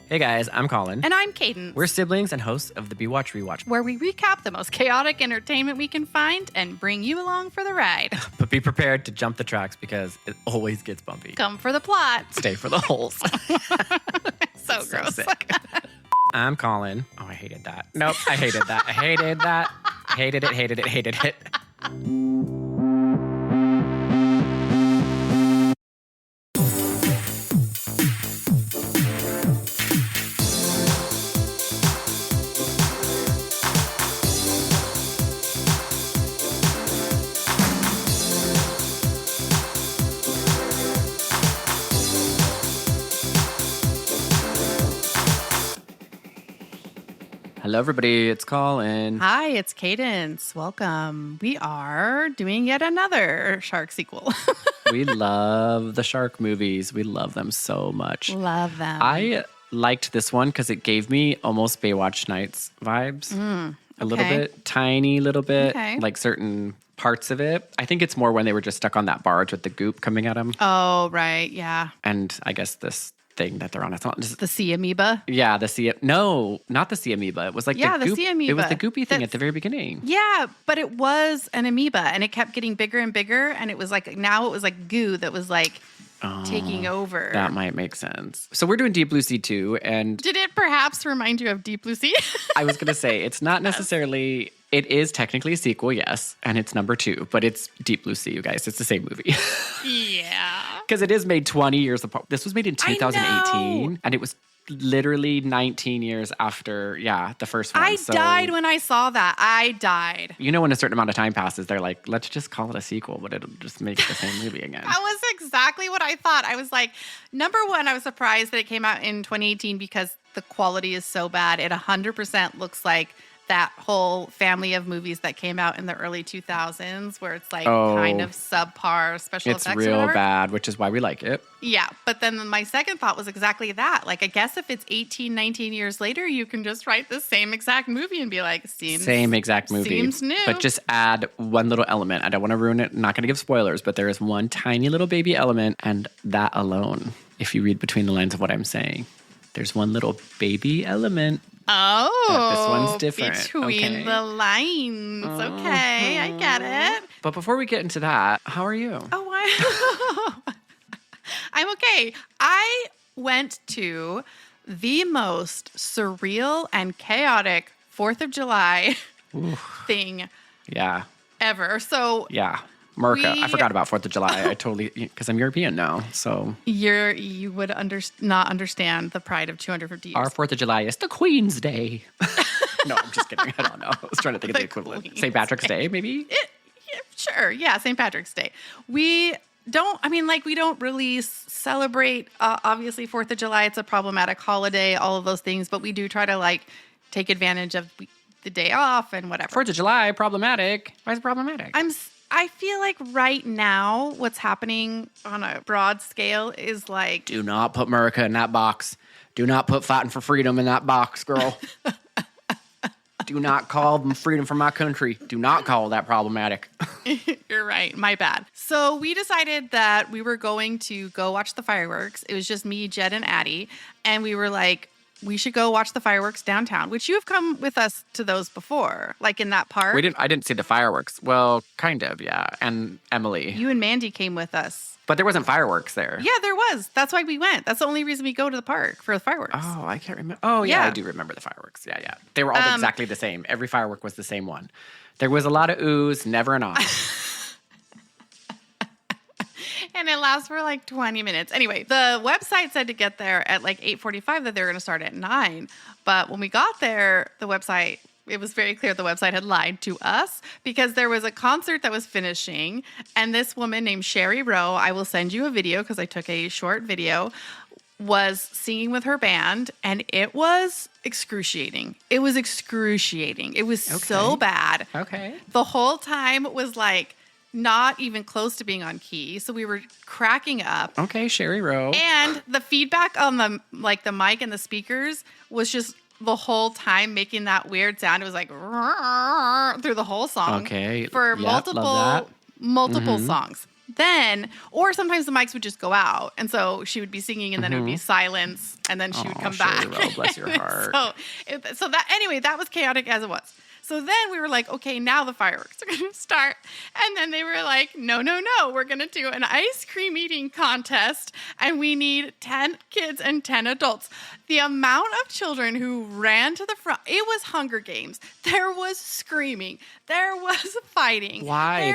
Hey guys, I'm Colin. And I'm Cadence. We're siblings and hosts of the Be Watch Rewatch. Where we recap the most chaotic entertainment we can find and bring you along for the ride. But be prepared to jump the tracks because it always gets bumpy. Come for the plot. Stay for the holes. So gross. Sick. I'm Colin. Oh, I hated that. Nope, I hated that. I hated that. Hated it. Hello, everybody. It's Colin. Hi, it's Cadence. Welcome. We are doing yet another Shark sequel. We love the shark movies. We love them so much. Love them. I liked this one because it gave me almost Baywatch Nights vibes. A little bit, tiny little bit, like certain parts of it. I think it's more when they were just stuck on that barge with the goop coming at them. Oh, right. Yeah. And I guess this thing that they're on, it's not just The sea amoeba. Yeah, no, not the sea amoeba. It was like Yeah, the goop. sea amoeba. It was the goopy thing at the very beginning. Yeah, but it was an amoeba and it kept getting bigger and bigger. And it was like, now it was like goo that was like taking over. That might make sense. So we're doing Deep Blue Sea 2. And Did it perhaps remind you of Deep Blue Sea? I was going to say, it's not necessarily, it is technically a sequel, yes. And it's number 2, but it's Deep Blue Sea, you guys. It's the same movie. Yeah. Because it is made 20 years apart. This was made in 2018. And it was literally 19 years after, the first one. I died when I saw that. I died. You know, when a certain amount of time passes, they're like, let's just call it a sequel, but it'll just make the same movie again. That was exactly what I thought. I was like, number one, I was surprised that it came out in 2018 because the quality is so bad. It 100% looks like that whole family of movies that came out in the early 2000s where it's like kind of subpar special effects. It's real bad, which is why we like it. Yeah. But then my second thought was exactly that. Like, I guess if it's 18, 19 years later, you can just write the same exact movie and be like, same exact movie. Seems new. But just add one little element. I don't want to ruin it. I'm not going to give spoilers, but there is one tiny little baby element. And that alone, if you read between the lines of what I'm saying, there's one little baby element. Oh, this one's different. Between the lines. Okay, I get it. But before we get into that, how are you? Oh, I'm okay. I went to the most surreal and chaotic 4th of July thing ever. So America. I forgot about 4th of July. I totally, because I'm European now, so. You would not understand the pride of 250 years. Our 4th of July is the Queen's Day. No, I'm just kidding. I don't know. I was trying to think of the equivalent. St. Patrick's Day, maybe? Sure. Yeah, St. Patrick's Day. We don't really celebrate, obviously, 4th of July. It's a problematic holiday, all of those things, but we do try to, take advantage of the day off and whatever. 4th of July, problematic. Why is it problematic? I feel like right now, what's happening on a broad scale is like... Do not put America in that box. Do not put fighting for freedom in that box, girl. Do not call them freedom from my country. Do not call that problematic. You're right. My bad. So we decided that we were going to go watch the fireworks. It was just me, Jed, and Addie. And we were like, we should go watch the fireworks downtown, which you have come with us to those before, like in that park. I didn't see the fireworks. Well, kind of, yeah. And Emily. You and Mandy came with us. But there wasn't fireworks there. Yeah, there was. That's why we went. That's the only reason we go to the park, for the fireworks. Oh, I can't remember. Oh, yeah, I do remember the fireworks. Yeah. They were all exactly the same. Every firework was the same one. There was a lot of oohs, never an ah. And it lasts for 20 minutes. Anyway, the website said to get there at 8:45 that they were going to start at 9. But when we got there, it was very clear the website had lied to us because there was a concert that was finishing. And this woman named Sherry Rowe, I will send you a video because I took a short video, was singing with her band. And it was excruciating. It was so bad. Okay. The whole time was not even close to being on key. So we were cracking up. Okay, Sherry Rowe. And the feedback on the mic and the speakers was just the whole time making that weird sound. It was through the whole song. Okay. For multiple songs. then, or sometimes the mics would just go out. And so she would be singing and then it would be silence and then she would come back. Oh, bless your heart. so that was chaotic as it was. So then we were like, okay, now the fireworks are going to start. And then they were like, no, we're going to do an ice cream eating contest. And we need 10 kids and 10 adults. The amount of children who ran to the front, it was Hunger Games. There was screaming. There was fighting. Why?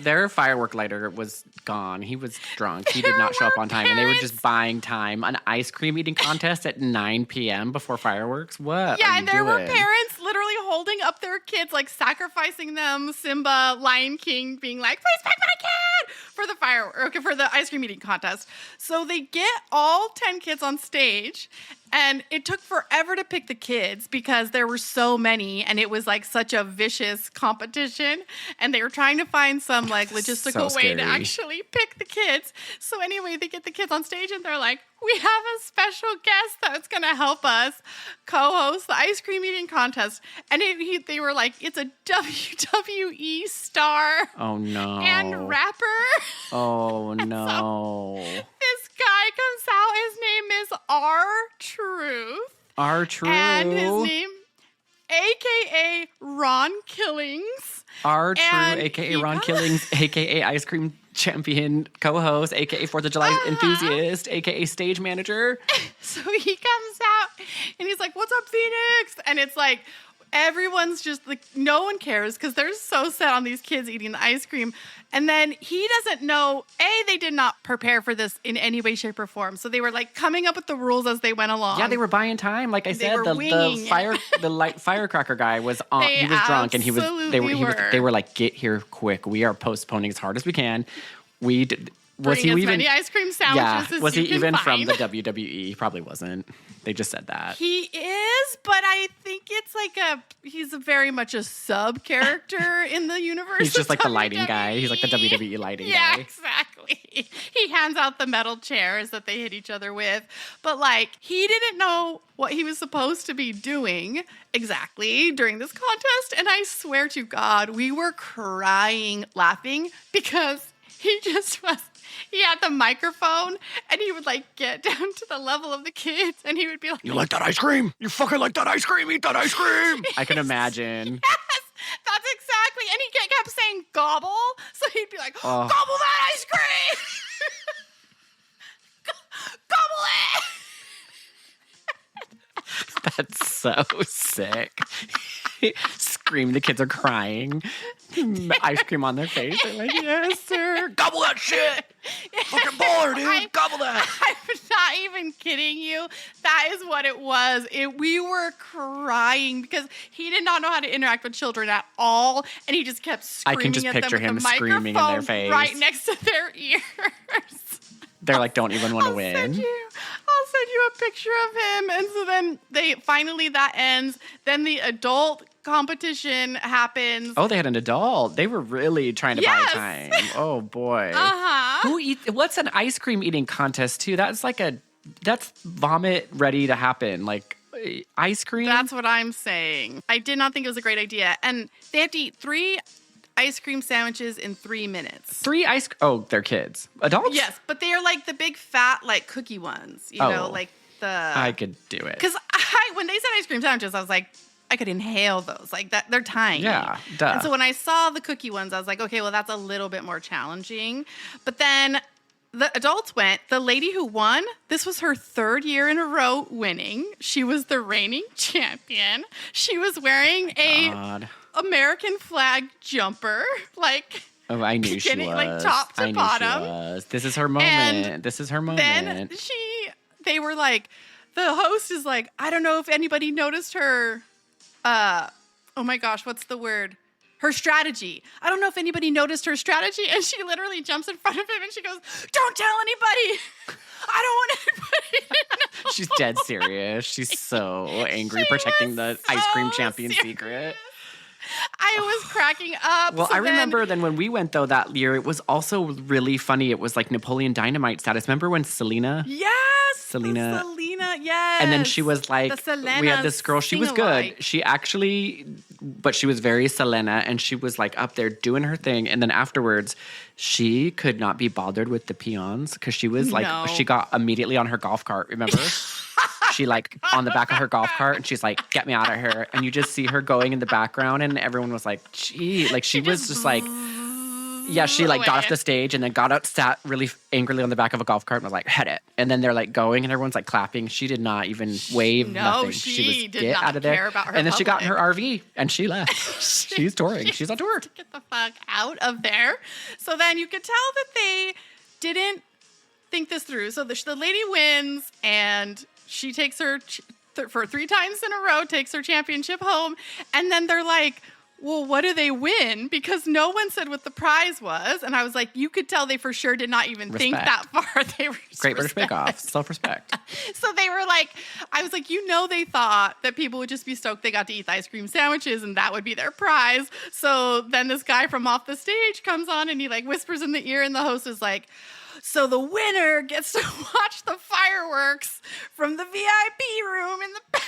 Their firework lighter was gone. He was drunk. He did not show up on time. And they were just buying time. An ice cream eating contest at 9 p.m. before fireworks? What? Yeah, and there were parents literally holding up their kids, like sacrificing them. Simba, Lion King, being like, "Please pick my kid!" for the ice cream eating contest. So they get all 10 kids on stage, and it took forever to pick the kids because there were so many, and it was like such a vicious competition. And they were trying to find some like logistical way to actually pick the kids. So anyway, they get the kids on stage, and they're like, "We have a special guest that's going to help us co-host the ice cream eating contest." And they were like, "It's a WWE star." Oh, no. And rapper. Oh, no. So this guy comes out. His name is R-Truth. R-Truth. And his name, a.k.a. Ron Killings. R-Truth, a.k.a. Ron Killings, a.k.a. ice cream champion co-host, a.k.a. 4th of July enthusiast, a.k.a. stage manager. So he comes out and he's like, "What's up, Phoenix?" And it's like, everyone's just like, no one cares because they're so set on these kids eating the ice cream. And then he doesn't know, they did not prepare for this in any way, shape, or form. So they were like coming up with the rules as they went along. Yeah, they were buying time. Like I said, the firecracker guy was on. He was drunk, and they were like, "Get here quick. We are postponing as hard as we can." Was he as even many ice cream sandwiches as was he you even can from find. the WWE? He probably wasn't. They just said that. He is, but I think it's like he's very much a sub character in the universe. He's just like the WWE. lighting guy. He's like the WWE lighting guy. Yeah, exactly. He hands out the metal chairs that they hit each other with. But like, he didn't know what he was supposed to be doing exactly during this contest. And I swear to God, we were crying, laughing because he had the microphone and he would like get down to the level of the kids and he would be like, "You like that ice cream? You fucking like that ice cream? Eat that ice cream." I can imagine. Yes, that's exactly. And he kept saying gobble. So he'd be like, "Gobble that ice cream." Gobble it. That's so sick. Scream, the kids are crying. Ice cream on their face. They're like, "Yes, sir. Gobble that shit. Fucking baller, dude. Gobble that." I'm not even kidding you. That is what it was. We were crying because he did not know how to interact with children at all. And he just kept screaming I can just at picture them him with the screaming in their microphone face. right next to their ears. They're like, "Don't even want to win." I'll send you a picture of him. And so then that ends. Then the adult competition happens. Oh, they had an adult. They were really trying to buy time. Oh boy. What's an ice cream eating contest too? That's vomit ready to happen. Like ice cream. That's what I'm saying. I did not think it was a great idea. And they have to eat 3 ice cream sandwiches in 3 minutes. They're kids. Adults? Yes, but they are like the big fat like cookie ones. You know, like the. I could do it. Because when they said ice cream sandwiches, I was like, I could inhale those. Like that, they're tiny. Yeah, duh. And so when I saw the cookie ones, I was like, okay, well that's a little bit more challenging. But then the adults went. The lady who won, this was her 3rd year in a row winning. She was the reigning champion. She was wearing American flag jumper, like. Oh, I knew she was. Like top to bottom. She was. This is her moment. This is her moment. Then they were like, the host is like, I don't know if anybody noticed her. Oh my gosh, what's the word? Her strategy. I don't know if anybody noticed her strategy. And she literally jumps in front of him and she goes, "Don't tell anybody. I don't want anybody to know." She's dead serious. She's so angry, protecting the ice cream champion secret. I was cracking up. Well, I remember then when we went, though, that year, it was also really funny. It was like Napoleon Dynamite status. Remember when Selena? Yes. Selena, yes. And then she was like, we had this girl. She was good. She actually but she was very Selena, and she was like up there doing her thing. And then afterwards, she could not be bothered with the peons because she was like, she got immediately on her golf cart, remember? She like on the back of her golf cart, and she's like, get me out of here. And you just see her going in the background, and everyone was like, gee, like she was just like, yeah, she like got off the stage and then got up, sat really angrily on the back of a golf cart and was like, head it. And then they're like going and everyone's like clapping. She did not even wave. Nothing. She was did not out of there. care about her and then public. she got in her RV and she left. She's touring. She's on tour. Get the fuck out of there. So then you could tell that they didn't think this through. So the lady wins and she takes her for 3 times in a row, takes her championship home. And then they're like, well, what do they win? Because no one said what the prize was. And I was like, you could tell they for sure did not even think that far. They were Great British Bake Off. Self-respect. So they were like, I was like, they thought that people would just be stoked they got to eat the ice cream sandwiches and that would be their prize. So then this guy from off the stage comes on and he like whispers in the ear and the host is like, so the winner gets to watch the fireworks from the VIP room in the back.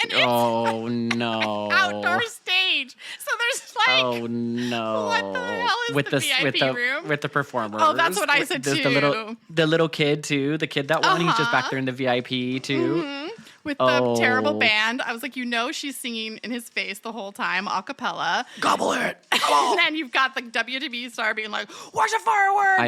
And it's no. outdoor stage. So there's like, oh no, what the hell is with the VIP room? With the performers. Oh, that's what I said too. The little kid too. The kid that won, he's just back there in the VIP too. Mm-hmm. With the terrible band. I was like, she's singing in his face the whole time, a cappella. Gobble it. And then you've got the WWE star being like, watch the fireworks. I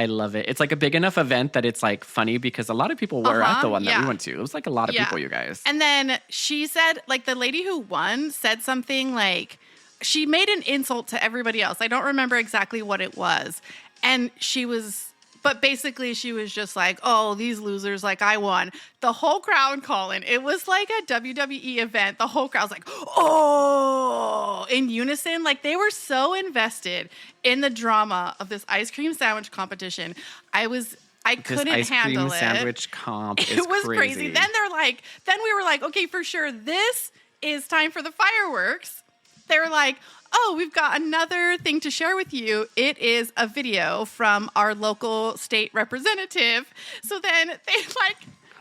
love it. It's like a big enough event that it's like funny because a lot of people were at the one that we went to. It was like a lot of people, you guys. And then she said, like the lady who won said something like, she made an insult to everybody else. I don't remember exactly what it was. And but basically she was just like, oh, these losers, like I won. The whole crowd, Colin, it was like a WWE event. The whole crowd was like, oh, in unison. Like they were so invested in the drama of this ice cream sandwich competition. I couldn't handle it. This ice cream sandwich comp is It was crazy. Then we were like, okay, for sure, this is time for the fireworks. They were like, oh, we've got another thing to share with you. It is a video from our local state representative. So then they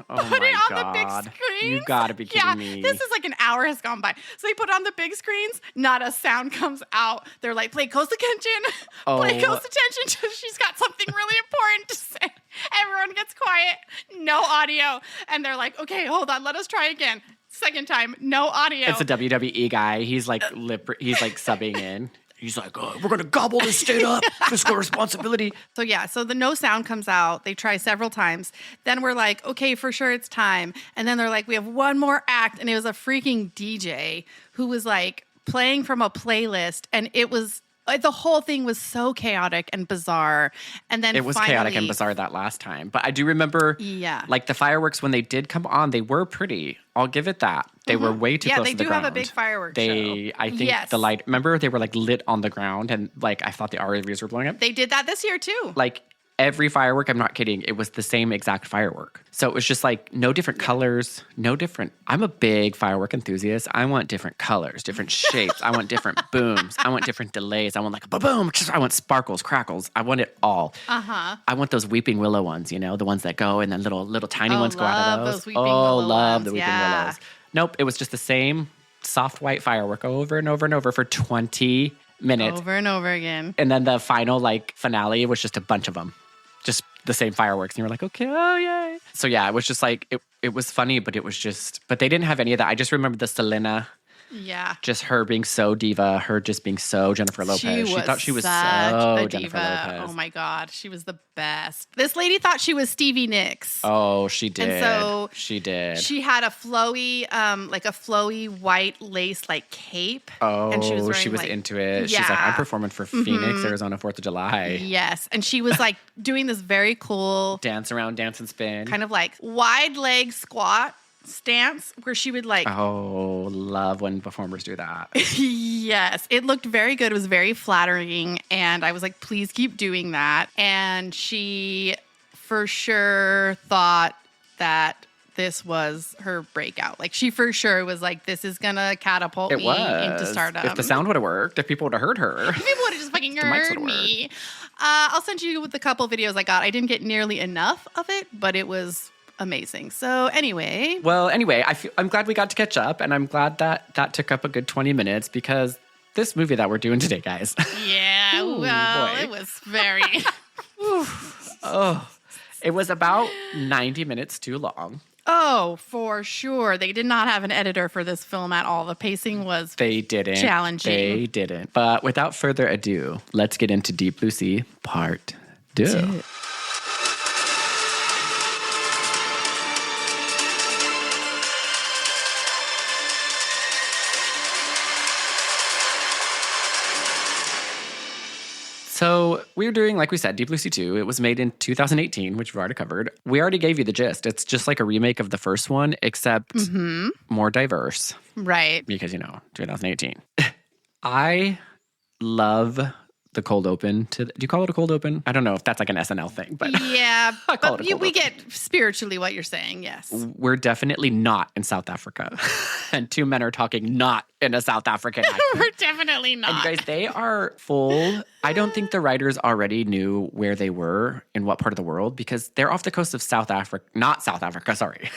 put it on the big screen. You gotta be kidding me. This is like an hour has gone by. So they put it on the big screens. Not a sound comes out. They're like, play close attention. Play close attention. She's got something really important to say. Everyone gets quiet. No audio. And they're like, okay, hold on. Let us try again. Second time, no audio. It's a WWE guy. He's like subbing in. He's like, we're going to gobble this state up. Fiscal responsibility. So the no sound comes out. They try several times. Then we're like, okay, for sure it's time. And then they're like, we have one more act. And it was a freaking DJ who was like playing from a playlist. And it was, the whole thing was so chaotic and bizarre. And then it was chaotic and bizarre that last time. But I do remember, like the fireworks when they did come on, they were pretty. I'll give it that. They were way too close to the ground. Yeah, they do have a big fireworks show. I think the light, remember they were like lit on the ground and like I thought the RVs were blowing up. They did that this year too. Like every firework, I'm not kidding, it was the same exact firework. So it was just like no different colors, no different. I'm a big firework enthusiast. I want different colors, different shapes. I want different booms. I want different delays. I want like a ba-boom. I want sparkles, crackles. I want it all. I want those weeping willow ones, the ones that go and then little tiny ones go out of those. Love the weeping willows. Nope, it was just the same soft white firework over and over and over for 20 minutes. Over and over again. And then the final finale was just a bunch of them. Just the same fireworks. And you were like, okay, oh, yay. So yeah, it was just like, it was funny, but but they didn't have any of that. I just remember the Selena. Yeah. Just her being so diva, her just being so Jennifer Lopez. She thought she was so Jennifer Lopez. Oh my God. She was the best. This lady thought she was Stevie Nicks. Oh, she did. And so she did. She had a flowy, white lace cape. Oh, and she was into it. Yeah. She's like, I'm performing for Phoenix, Arizona, 4th of July. Yes. And she was doing this very cool dance around, dance and spin. Kind of wide leg squat stance where she would love when performers do that. Yes, it looked very good. It was very flattering, and I was like, please keep doing that. And she for sure thought that this was her breakout. She for sure was like, this is gonna catapult me into stardom. If the sound would have worked, if people would have heard her. If people would have just fucking heard me. I'll send you with the couple videos I got. I didn't get nearly enough of it, but it was amazing. So anyway. Well, anyway, I'm glad we got to catch up, and I'm glad that took up a good 20 minutes because this movie that we're doing today, guys. Yeah, Ooh, well, boy. it was very... It was about 90 minutes too long. Oh, for sure. They did not have an editor for this film at all. The pacing was challenging. They didn't. But without further ado, let's get into Deep Blue Sea Part 2. So we're doing, like we said, Deep Blue Sea 2. It was made in 2018, which we've already covered. We already gave you the gist. It's just like a remake of the first one, except more diverse. Right. Because, 2018. I love the cold open. Do you call it a cold open? I don't know if that's like an SNL thing, but yeah, but we get spiritually what you're saying. Yes, we're definitely not in South Africa, and two men are talking not in a South African accent. We're definitely not. And you guys, they are full. I don't think the writers already knew where they were in what part of the world because they're off the coast of South Africa. Not South Africa, sorry.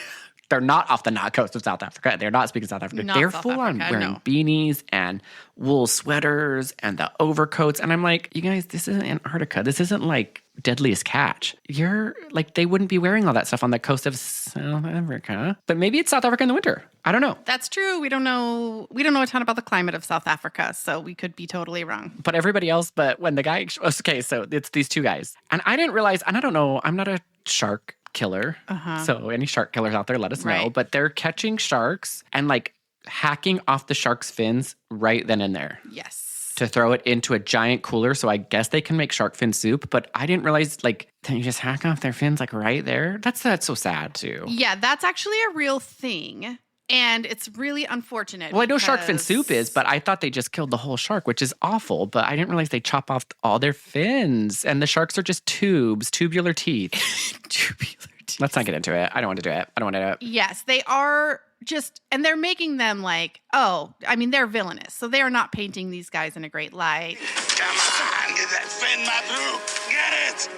They're not off the coast of South Africa. They're not speaking South Africa. They're full on wearing beanies and wool sweaters and the overcoats. And I'm like, you guys, this isn't Antarctica. This isn't like Deadliest Catch. You're like, they wouldn't be wearing all that stuff on the coast of South Africa. But maybe it's South Africa in the winter. I don't know. That's true. We don't know a ton about the climate of South Africa, so we could be totally wrong. But everybody else, but when the guy, okay, so it's these two guys. And I didn't realize, and I don't know, I'm not a shark killer. So any shark killers out there, let us know. But they're catching sharks and like hacking off the shark's fins right then and there. Yes. To throw it into a giant cooler. So I guess they can make shark fin soup. But I didn't realize like, then you just hack off their fins like right there. That's so sad too. Yeah, that's actually a real thing. And it's really unfortunate. Well, I know shark fin soup is, but I thought they just killed the whole shark, which is awful. But I didn't realize they chop off all their fins. And the sharks are just tubular teeth. Tubular teeth. Let's not get into it. I don't want to do it. Yes, they are just, and they're making them like, they're villainous. So they are not painting these guys in a great light. Come on, get that fin, my bro. Get it.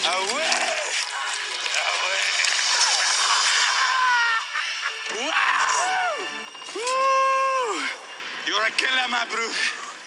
Away. Wow! Woo! You're a killer, my bro.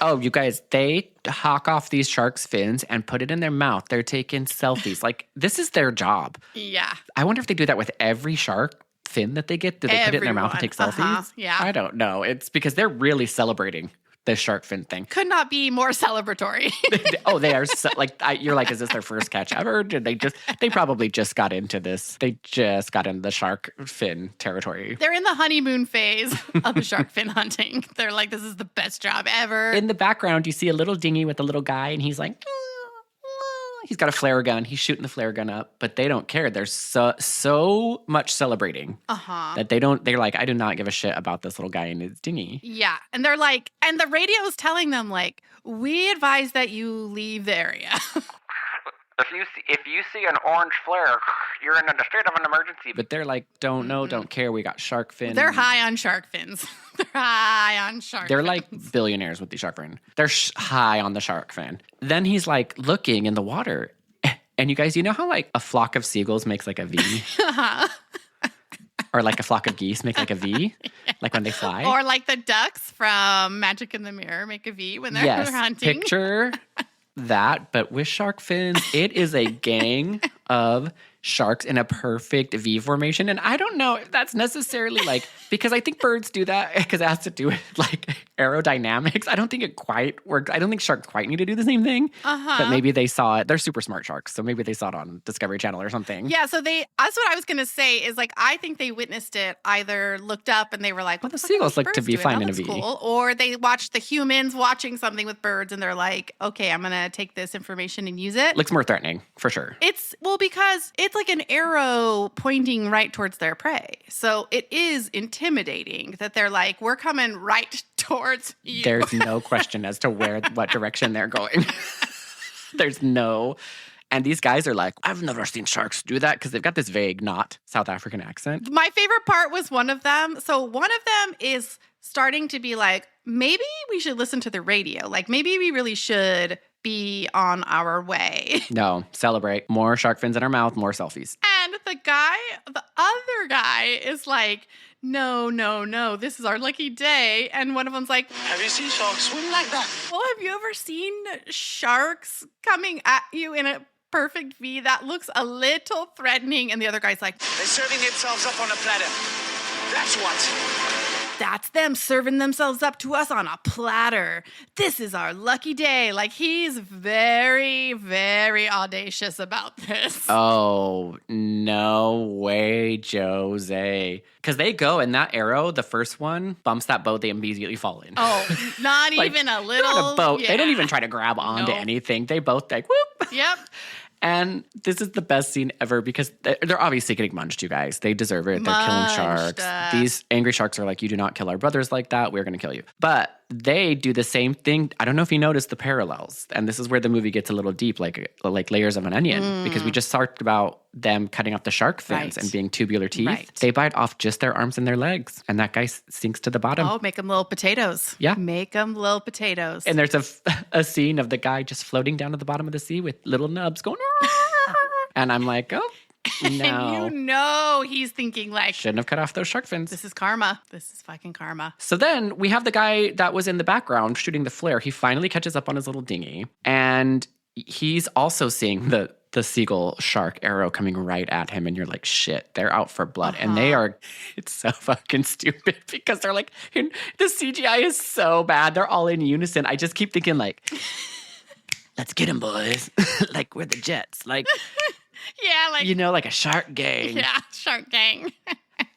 Oh, you guys, they hawk off these sharks' fins and put it in their mouth. They're taking selfies. Like, this is their job. Yeah. I wonder if they do that with every shark fin that they get. Do they put it in their mouth and take selfies? Yeah. I don't know. It's because they're really celebrating the shark fin thing. Could not be more celebratory. They are you're like, is this their first catch ever? They probably just got into this. They just got into the shark fin territory. They're in the honeymoon phase of the shark fin hunting. They're like, this is the best job ever. In the background, you see a little dinghy with a little guy, and he's like, he's got a flare gun. He's shooting the flare gun up, but they don't care. There's so much celebrating that they're like, I do not give a shit about this little guy in his dinghy. Yeah. And they're like, and the radio is telling them like, we advise that you leave the area. If you see an orange flare, you're in a state of an emergency. But they're like, don't care. We got shark fin. They're high on shark fins. They're like billionaires with the shark fin. They're high on the shark fin. Then he's like looking in the water. And you guys, you know how like a flock of seagulls makes like a V? Or like a flock of geese make like a V? Yeah. Like when they fly? Or like the ducks from Magic in the Mirror make a V when they're hunting. Picture that, but with shark fins. It is a gang of sharks in a perfect V formation. And I don't know if that's necessarily like, because I think birds do that because it has to do with like aerodynamics. I don't think it quite works. I don't think sharks quite need to do the same thing. But maybe they saw it. They're super smart sharks. So maybe they saw it on Discovery Channel or something. Yeah. So that's what I was going to say is like, I think they witnessed it, either looked up and they were like, well, the seagulls look to be fine in a V. Cool. Or they watched the humans watching something with birds and they're like, okay, I'm going to take this information and use it. Looks more threatening for sure. Because it's like an arrow pointing right towards their prey. So it is intimidating that they're like, we're coming right towards you. There's no question as to what direction they're going. And these guys are like, I've never seen sharks do that because they've got this vague, not South African accent. My favorite part was one of them. So one of them is starting to be like, maybe we should listen to the radio. Like maybe we really should be on our way. No, celebrate. More shark fins in our mouth, more selfies. And the other guy is like, no, this is our lucky day. And one of them's like, Have you seen sharks swim like that? well, have you ever seen sharks coming at you in a perfect V that looks a little threatening? And the other guy's like, They're serving themselves up on a platter. That's what. that's them serving themselves up to us on a platter. This is our lucky day. Like, he's very, very audacious about this. Oh, no way, Jose. Because they go, and that arrow, the first one, bumps that boat, they immediately fall in. Oh, not Like, even a they're little. on a boat. Yeah. They don't even try to grab onto Nope. anything. They both like, whoop. Yep. And this is the best scene ever because they're obviously getting munched, you guys. They deserve it. They're killing Munched. sharks. These angry sharks are like, you do not kill our brothers like that. We're going to kill you. But they do the same thing. I don't know if you noticed the parallels. And this is where the movie gets a little deep, like layers of an onion. Because we just talked about them cutting off the shark fins Right. and being tubular teeth. Right. They bite off just their arms and their legs. And that guy sinks to the bottom. Oh, make them little potatoes. Yeah. Make them little potatoes. And there's a scene of the guy just floating down to the bottom of the sea with little nubs going. And I'm like, oh, no. And you know he's thinking like, Shouldn't have cut off those shark fins. this is karma. This is fucking karma. So then we have the guy that was in the background shooting the flare. He finally catches up on his little dinghy. And he's also seeing the seagull shark arrow coming right at him. And you're like, shit, they're out for blood. And they are, it's so fucking stupid because they're like, the CGI is so bad. They're all in unison. I just keep thinking like, let's get him, boys. Like we're the Jets. Like, Yeah, like, you know, like a shark gang. yeah, shark gang.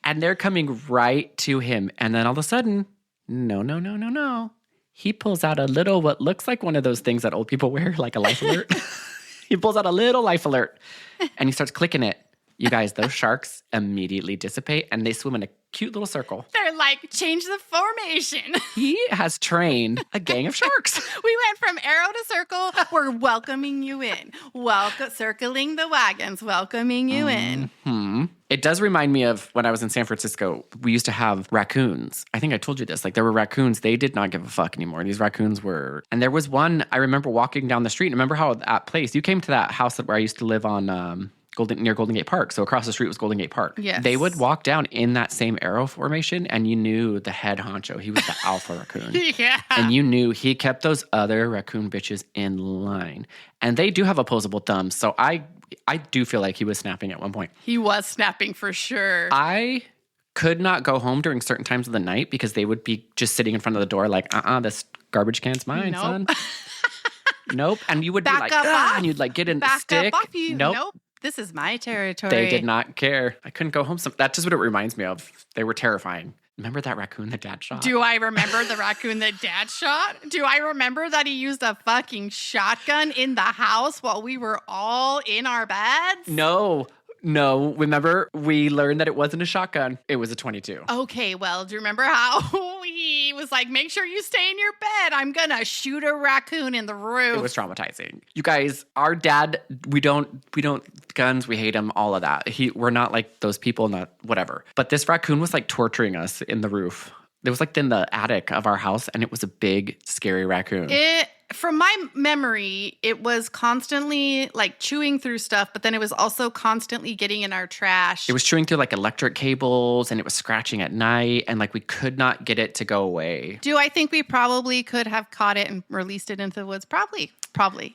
And they're coming right to him. And then all of a sudden, no. He pulls out a little, what looks like one of those things that old people wear, like a life alert. He pulls out a little life alert and he starts clicking it. You guys, those sharks immediately dissipate and they swim in a cute little circle. They're like, change the formation. He has trained a gang of sharks. We went from arrow to circle. We're welcoming you in. Circling the wagons, welcoming you in. It does remind me of when I was in San Francisco, we used to have raccoons. I think I told you this. Like there were raccoons. They did not give a fuck anymore. These raccoons were, and there was one, I remember walking down the street. Remember how that place, you came to that house where I used to live on near Golden Gate Park. So across the street was Golden Gate Park. Yes. They would walk down in that same arrow formation and you knew the head honcho. He was the alpha raccoon. Yeah. And you knew he kept those other raccoon bitches in line. And they do have opposable thumbs. So I do feel like he was snapping at one point. He was snapping for sure. I could not go home during certain times of the night because they would be just sitting in front of the door like, this garbage can's mine, Nope. son. Nope. And you would be Back like, up off. and you'd like get in the Back stick. up off you. Nope. This is my territory. They did not care. I couldn't go home. That's just what it reminds me of. They were terrifying. Remember that raccoon that Dad shot? Do I remember the raccoon that Dad shot? Do I remember that he used a fucking shotgun in the house while we were all in our beds? No. Remember, we learned that it wasn't a shotgun. It was a 22. Okay, well, do you remember how he was like, make sure you stay in your bed. I'm going to shoot a raccoon in the roof. It was traumatizing. You guys, our dad, we don't guns, we hate him, all of that. We're not like those people, not whatever. But this raccoon was like torturing us in the roof. It was like in the attic of our house, and it was a big, scary raccoon. From my memory, it was constantly like chewing through stuff, but then it was also constantly getting in our trash. It was chewing through like electric cables, and it was scratching at night, and like we could not get it to go away. Do I think we probably could have caught it and released it into the woods? Probably,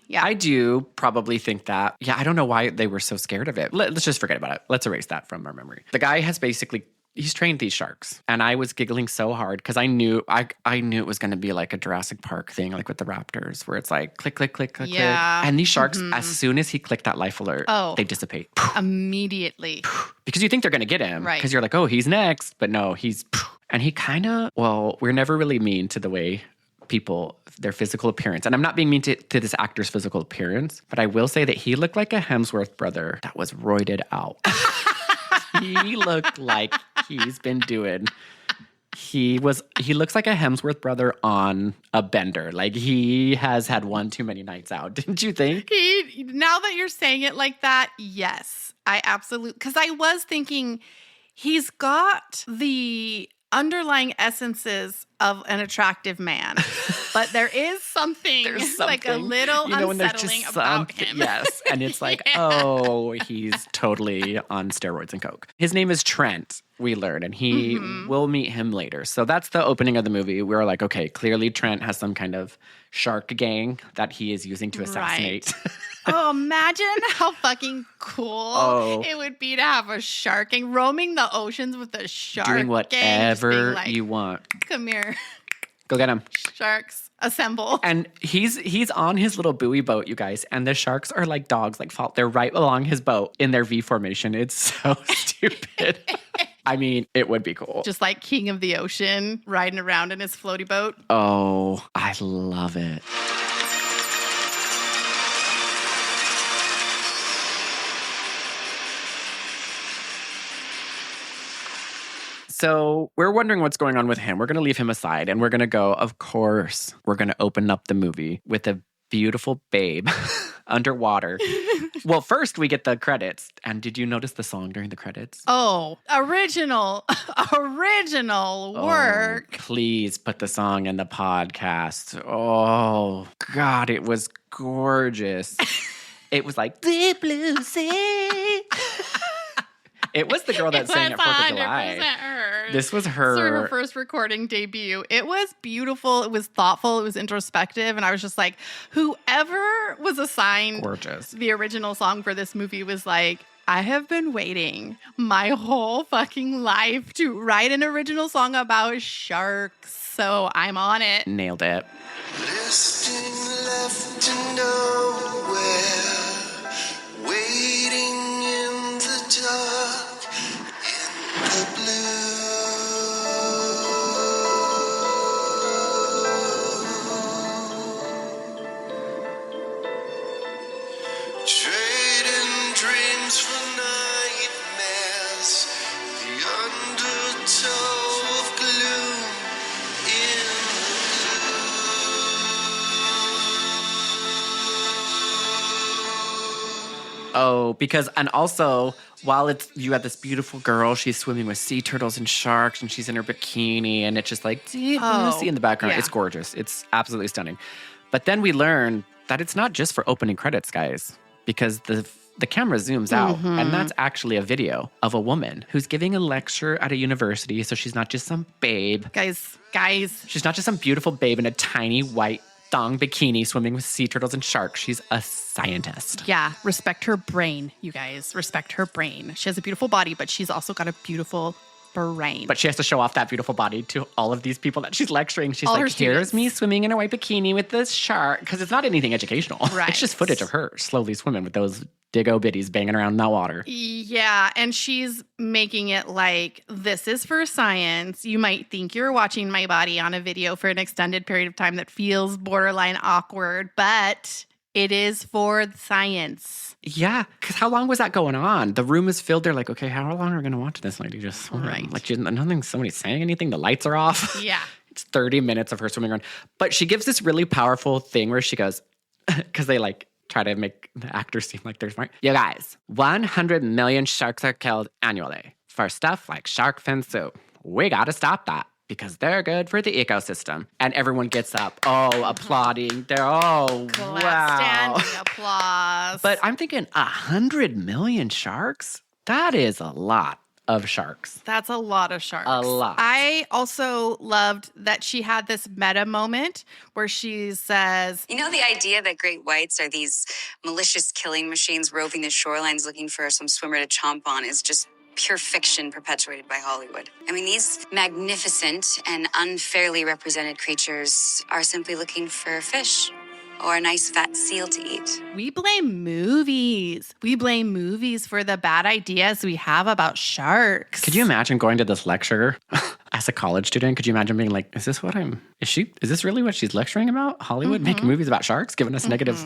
yeah. I do probably think that. Yeah, I don't know why they were so scared of it. Let's just forget about it. Let's erase that from our memory. The guy has basically... He's trained these sharks, and I was giggling so hard because I knew it was going to be like a Jurassic Park thing, like with the raptors, where it's like click, click, click, click, Yeah. click. And these sharks, as soon as he clicked that life alert, they dissipate Immediately. because you think they're going to get him, Right? Because you're like, oh, he's next, but no, and he kind of. Well, we're never really mean to the way people, their physical appearance, and I'm not being mean to this actor's physical appearance, but I will say that he looked like a Hemsworth brother that was roided out. He looked like he's been doing. He looks like a Hemsworth brother on a bender. Like he has had one too many nights out. Didn't you think? Now that you're saying it like that, yes, I absolutely, because I was thinking he's got the underlying essences of an attractive man. But there is something, like a little unsettling about him. Yes. And it's like, oh, he's totally on steroids and coke. His name is Trent, we learn, and we'll meet him later. So that's the opening of the movie. We were like, okay, clearly Trent has some kind of shark gang that he is using to assassinate. Right. Oh, imagine how fucking cool it would be to have a shark gang roaming the oceans with a shark doing whatever like, you want. Come here. Go get him. Sharks, assemble. And he's on his little buoy boat, you guys, and the sharks are like dogs, like they're right along his boat in their V formation. It's so stupid. I mean, it would be cool. Just like King of the Ocean riding around in his floaty boat. Oh, I love it. So we're wondering what's going on with him. We're going to leave him aside and we're going to go, of course, we're going to open up the movie with a beautiful babe underwater. Well, first we get the credits. And did you notice the song during the credits? Oh, original work. Please put the song in the podcast. Oh, God, it was gorgeous. It was like, Deep Blue Sea. It was the girl that sang at 4th of July. Her. This was her. So her first recording debut. It was beautiful. It was thoughtful. It was introspective. And I was just like, whoever was assigned the original song for this movie was like, I have been waiting my whole fucking life to write an original song about sharks. So I'm on it. Nailed it. Listing left to nowhere, waiting in the dark, in the blue. Trading dreams for nightmares, the undertow of gloom in Oh, because, and also, while you have this beautiful girl, she's swimming with sea turtles and sharks, and she's in her bikini, and it's just like deep blue sea in the background. Yeah. It's gorgeous. It's absolutely stunning. But then we learn that it's not just for opening credits, guys, because the camera zooms out, and that's actually a video of a woman who's giving a lecture at a university, so she's not just some babe. Guys. She's not just some beautiful babe in a tiny white thong bikini swimming with sea turtles and sharks. She's a scientist. Yeah, respect her brain, you guys. Respect her brain. She has a beautiful body, but she's also got a beautiful brain. But she has to show off that beautiful body to all of these people that she's lecturing. She's like, here's me swimming in a white bikini with this shark. Because it's not anything educational. Right. It's just footage of her slowly swimming with those diggo biddies banging around in that water. Yeah, and she's making it like, this is for science. You might think you're watching my body on a video for an extended period of time that feels borderline awkward, but it is for science. Yeah, because how long was that going on? The room is filled. They're like, okay, how long are we going to watch this lady just swim? Right. Like, I don't think somebody's saying anything. The lights are off. Yeah. It's 30 minutes of her swimming around. But she gives this really powerful thing where she goes, because they like try to make the actors seem like they're smart. You guys, 100 million sharks are killed annually for stuff like shark fin soup. We got to stop that because they're good for the ecosystem. And everyone gets up, applauding. They're, wow. Standing applause. But I'm thinking 100 million sharks? That is a lot of sharks. That's a lot of sharks. A lot. I also loved that she had this meta moment where she says, you know, the idea that great whites are these malicious killing machines roving the shorelines looking for some swimmer to chomp on is just pure fiction perpetuated by Hollywood. I mean, these magnificent and unfairly represented creatures are simply looking for fish or a nice fat seal to eat. We blame movies. We blame movies for the bad ideas we have about sharks. Could you imagine going to this lecture as a college student? Could you imagine being like, is this really what she's lecturing about? Hollywood making movies about sharks, giving us negative.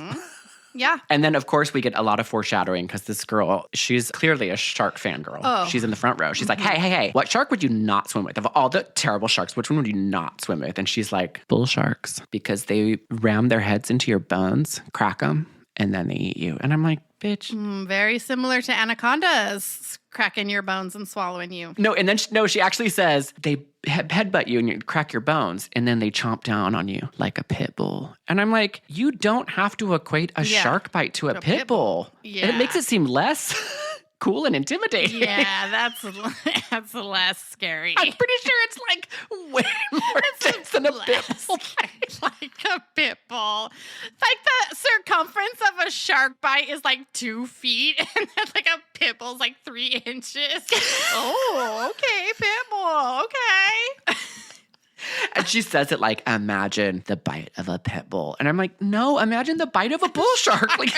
Yeah. And then, of course, we get a lot of foreshadowing because this girl, she's clearly a shark fangirl. Oh. She's in the front row. She's like, hey, what shark would you not swim with? Of all the terrible sharks, which one would you not swim with? And she's like, bull sharks, because they ram their heads into your bones, crack them, and then they eat you. And I'm like, bitch. Very similar to anacondas cracking your bones and swallowing you. No, and then she actually says they headbutt you and you crack your bones, and then they chomp down on you like a pit bull. And I'm like, you don't have to equate a shark bite to a pit bull. Yeah. And it makes it seem less cool and intimidating. Yeah, that's less scary. I'm pretty sure it's like way more intense than a pit bull. Like a pit bull. Like the circumference of a shark bite is like 2 feet, and then like a pit bull's like 3 inches. Oh, okay, pit bull, okay. And she says it like, imagine the bite of a pit bull. And I'm like, no, imagine the bite of a bull shark. Like,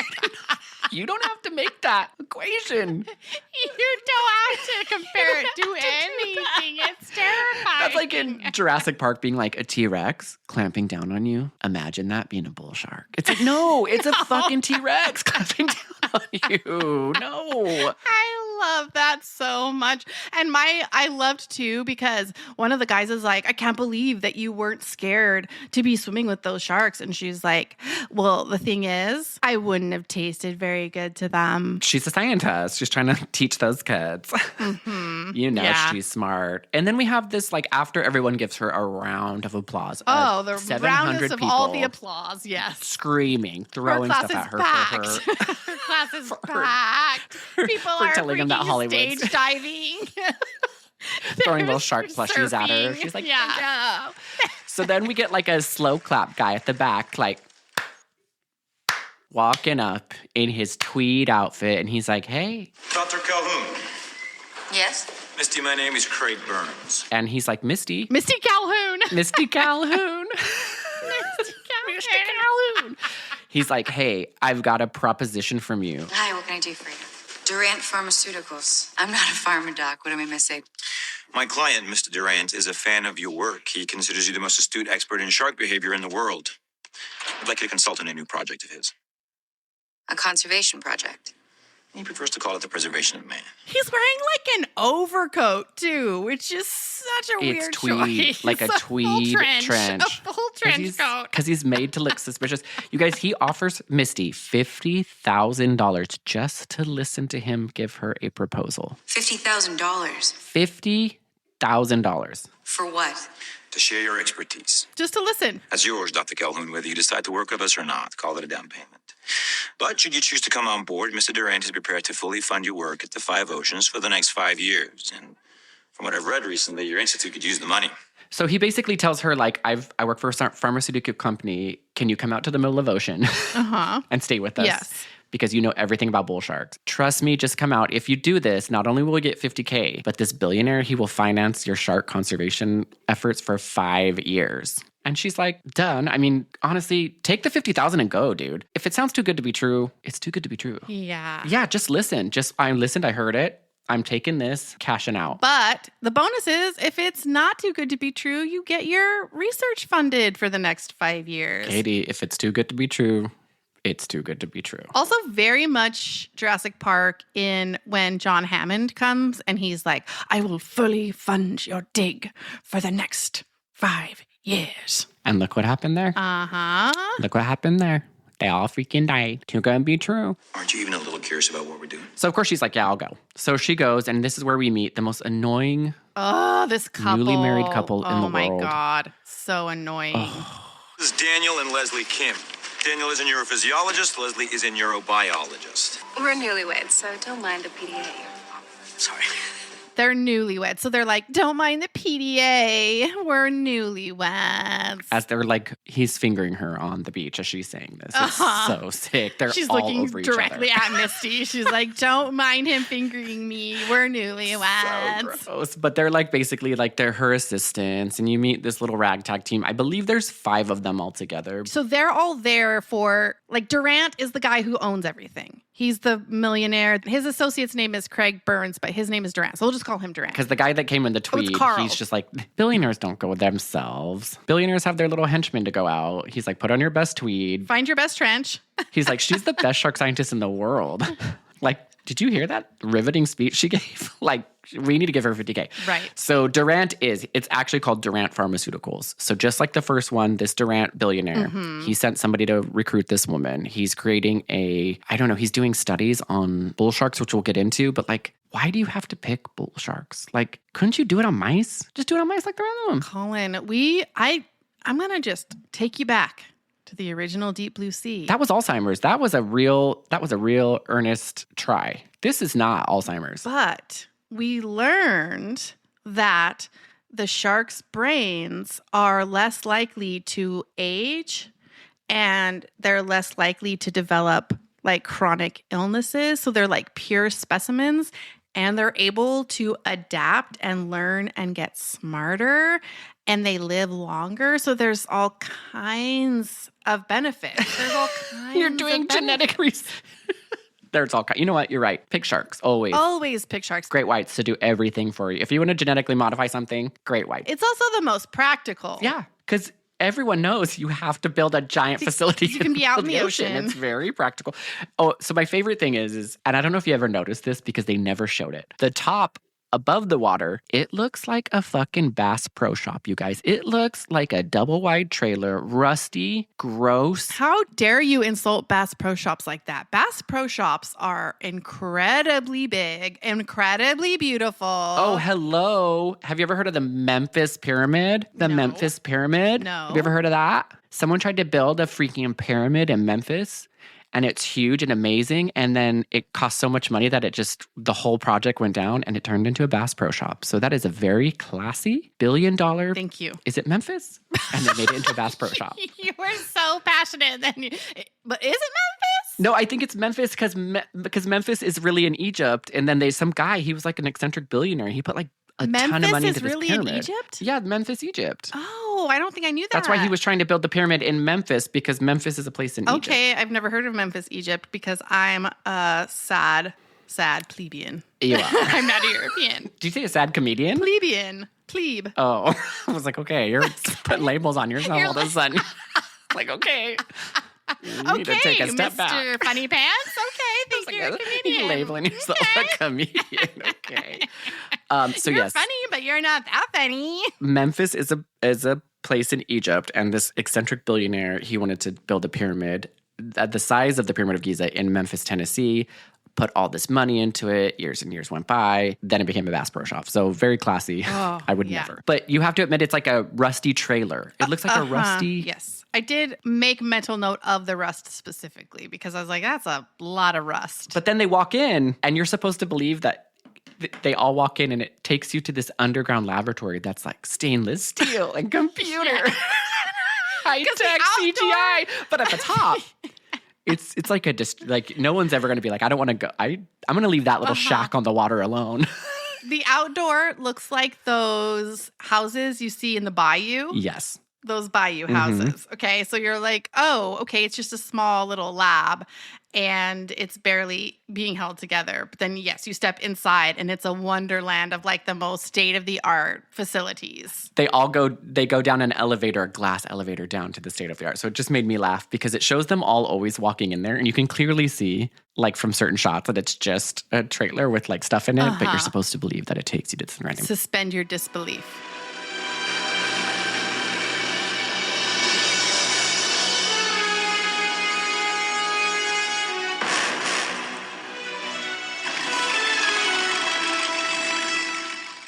you don't have to make that equation. You don't have to compare it to anything. It's terrifying. That's like in Jurassic Park being like a T-Rex clamping down on you. Imagine that being a bull shark. It's like, no, it's a fucking T-Rex clamping down on you. No. I love that so much. And I loved too, because one of the guys is like, I can't believe that you weren't scared to be swimming with those sharks. And she's like, well, the thing is, I wouldn't have tasted very good to them. She's a scientist. She's trying to teach those kids. Mm-hmm. She's smart. And then we have this, like, after everyone gives her a round of applause. Oh, the roundest of all the applause, yes. Screaming, throwing stuff at her. Her class is packed. People are telling them that Hollywood stage diving. Throwing little shark plushies at her. She's like, yeah. So then we get like a slow clap guy at the back, like walking up in his tweed outfit. And he's like, hey. Dr. Calhoun. Yes? Misty, my name is Craig Burns. And he's like, Misty. Misty Calhoun. Misty Calhoun. Misty Calhoun. He's like, hey, I've got a proposition from you. Hi, what can I do for you? Durant Pharmaceuticals. I'm not a pharma doc. What am I missing? My client, Mr. Durant, is a fan of your work. He considers you the most astute expert in shark behavior in the world. I'd like you to consult on a new project of his. A conservation project. He prefers to call it the preservation of man. He's wearing like an overcoat too, which is such a weird tweed, choice. like a tweed trench. A full trench coat. Because he's made to look suspicious. You guys, he offers Misty $50,000 just to listen to him give her a proposal. $50,000. $50,000. For what? To share your expertise. Just to listen. That's yours, Dr. Calhoun, whether you decide to work with us or not. Call it a down payment. But should you choose to come on board, Mr. Durant is prepared to fully fund your work at the Five Oceans for the next 5 years. And from what I've read recently, your institute could use the money. So he basically tells her, like, I work for a pharmaceutical company. Can you come out to the middle of the ocean and stay with us? Yes. Because you know everything about bull sharks. Trust me, just come out. If you do this, not only will we get $50K, but this billionaire, he will finance your shark conservation efforts for 5 years. And she's like, done. I mean, honestly, take the $50,000 and go, dude. If it sounds too good to be true, it's too good to be true. Yeah. Yeah, just listen. I listened, I heard it. I'm taking this, cashing out. But the bonus is, if it's not too good to be true, you get your research funded for the next 5 years. Katie, if it's too good to be true, it's too good to be true. Also, very much Jurassic Park in when John Hammond comes and he's like, I will fully fund your dig for the next 5 years. And look what happened there. Uh-huh. Look what happened there. They all freaking died. Too good to be true. Aren't you even a little curious about what we're doing? So, of course, she's like, yeah, I'll go. So she goes, and this is where we meet the most annoying this couple. newly married couple in the world. Oh, my God. So annoying. This is Daniel and Leslie Kim. Daniel is a neurophysiologist. Leslie is a neurobiologist. We're newlyweds, so don't mind the PDA. Sorry. They're newlyweds. So they're like, don't mind the PDA. We're newlyweds. As they're like, he's fingering her on the beach as she's saying this. It's so sick. They're She's all looking over each directly other. at Misty. She's like, don't mind him fingering me. We're newlyweds. So gross. But they're like basically like they're her assistants. And you meet this little ragtag team. I believe there's 5 of them all together. So they're all there for, like, Durant is the guy who owns everything. He's the millionaire. His associate's name is Craig Burns, but his name is Durant. So we'll just call him Durant. Because the guy that came in the tweed, he's just like, billionaires don't go themselves. Billionaires have their little henchmen to go out. He's like, put on your best tweed. Find your best trench. He's like, she's the best shark scientist in the world. Like, did you hear that riveting speech she gave? Like, We need to give her $50K. Right. So Durant it's actually called Durant Pharmaceuticals. So just like the first one, this Durant billionaire, he sent somebody to recruit this woman. He's creating he's doing studies on bull sharks, which we'll get into, but like, why do you have to pick bull sharks? Like, couldn't you do it on mice? Just do it on mice like the rest of them. Colin, I'm going to just take you back to the original Deep Blue Sea. That was Alzheimer's. That was a real earnest try. This is not Alzheimer's. But we learned that the shark's brains are less likely to age and they're less likely to develop like chronic illnesses. So they're like pure specimens and they're able to adapt and learn and get smarter and they live longer. So there's all kinds of benefits. There's all kinds You're doing genetic research. There's all kinds. You know what? You're right. Pick sharks. Always. Always pick sharks. Great whites to do everything for you. If you want to genetically modify something, great white. It's also the most practical. Yeah, because everyone knows you have to build a giant facility. You can be out in the ocean. It's very practical. Oh, so my favorite thing is, and I don't know if you ever noticed this because they never showed it. The top above the water, it looks like a fucking Bass Pro Shop, you guys. It looks like a double wide trailer, rusty, gross. How dare you insult Bass Pro Shops like that? Bass Pro Shops are incredibly big, incredibly beautiful. Oh, hello. Have you ever heard of the Memphis Pyramid? The Memphis Pyramid? No. Have you ever heard of that? Someone tried to build a freaking pyramid in Memphis. And it's huge and amazing. And then it cost so much money that the whole project went down and it turned into a Bass Pro Shop. So that is a very classy $1 billion. Thank you. Is it Memphis? And they made it into a Bass Pro Shop. You were so passionate. But is it Memphis? No, I think it's Memphis because Memphis is really in Egypt. And then some guy, he was like an eccentric billionaire. He put like a ton of money into this pyramid. Memphis is really in Egypt? Yeah, Memphis, Egypt. Oh, I don't think I knew that. That's why he was trying to build the pyramid in Memphis because Memphis is a place in Egypt. Okay, I've never heard of Memphis, Egypt because I'm a sad plebeian. You are. I'm not a European. Did you say a sad comedian? Plebeian. Plebe. Oh, I was like, okay, you're putting labels on yourself all of a sudden. Like, okay. You need to take a step Mr. back. Funny Pants. Okay, think you're a comedian. You're labeling yourself a comedian. Okay. So you're yes, funny, but you're not that funny. Memphis is a place in Egypt, and this eccentric billionaire, he wanted to build a pyramid at the size of the Pyramid of Giza in Memphis, Tennessee. Put all this money into it. Years and years went by. Then it became a Bass Pro Shop. So very classy. Oh, I would never. But you have to admit, it's like a rusty trailer. It looks like a rusty. Yes. I did make mental note of the rust specifically because I was like, that's a lot of rust. But then they walk in, and you're supposed to believe that they all walk in, and it takes you to this underground laboratory that's like stainless steel and computer. High-tech CGI. But at the top... It's like no one's ever going to be like, I don't want to go. I'm going to leave that little shack on the water alone. The outdoor looks like those houses you see in the bayou. Yes. Those bayou houses. Okay. So you're like, oh, okay. It's just a small little lab and it's barely being held together. But then, yes, you step inside and it's a wonderland of like the most state-of-the-art facilities. They go down an elevator, a glass elevator down to the state-of-the-art. So it just made me laugh because it shows them all always walking in there. And you can clearly see, like from certain shots, that it's just a trailer with like stuff in it. But you're supposed to believe that it takes you to this random. Suspend your disbelief.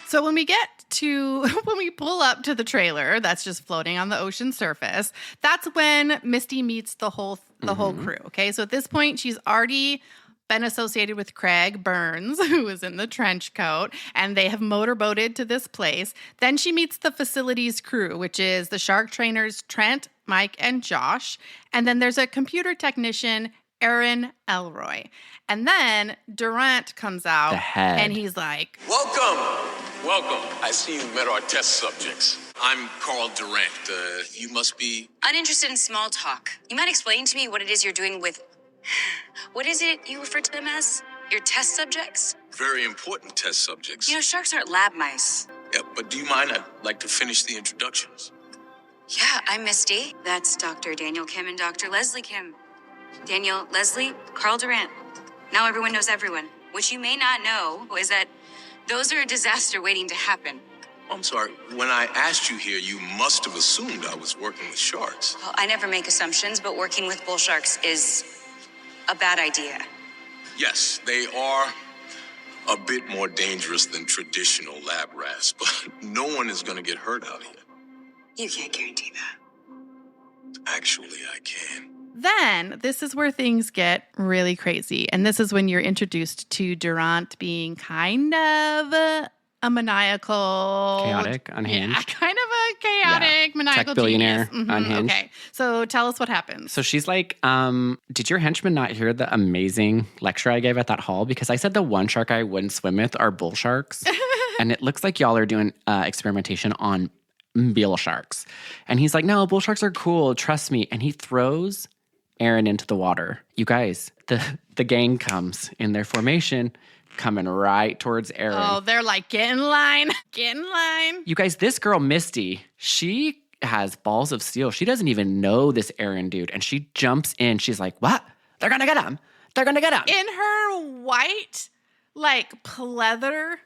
So when we pull up to the trailer that's just floating on the ocean surface, that's when Misty meets the whole crew. Okay, so at this point, she's already been associated with Craig Burns, who is in the trench coat, and they have motorboated to this place. Then she meets the facilities crew, which is the shark trainers Trent, Mike, and Josh. And then there's a computer technician, Aaron Elroy. And then Durant comes out, and he's like, Welcome. I see you met our test subjects. I'm Carl Durant. You must be... Uninterested in small talk. You might explain to me what it is you're doing with... What is it you refer to them as? Your test subjects? Very important test subjects. You know, sharks aren't lab mice. Yeah, but do you mind? I'd like to finish the introductions. Yeah, I'm Misty. That's Dr. Daniel Kim and Dr. Leslie Kim. Daniel, Leslie, Carl Durant. Now everyone knows everyone. What you may not know is that Those are a disaster waiting to happen. I'm sorry. When I asked you here, you must have assumed I was working with sharks. Well, I never make assumptions, but working with bull sharks is a bad idea. Yes, they are a bit more dangerous than traditional lab rats, but no one is going to get hurt out here. You can't guarantee that. Actually, I can. Then this is where things get really crazy. And this is when you're introduced to Durant being kind of a maniacal, chaotic, unhinged. Yeah, kind of a chaotic, maniacal tech billionaire, genius. unhinged. Okay, so tell us what happens. So she's like, did your henchman not hear the amazing lecture I gave at that hall? Because I said the one shark I wouldn't swim with are bull sharks. And it looks like y'all are doing experimentation on bull sharks. And he's like, no, bull sharks are cool. Trust me. And he throws Aaron into the water. You guys, the gang comes in their formation, coming right towards Aaron. Oh, they're like, get in line, get in line. You guys, this girl, Misty, she has balls of steel. She doesn't even know this Aaron dude. And she jumps in. She's like, what? They're going to get him. They're going to get him. In her white, like, pleather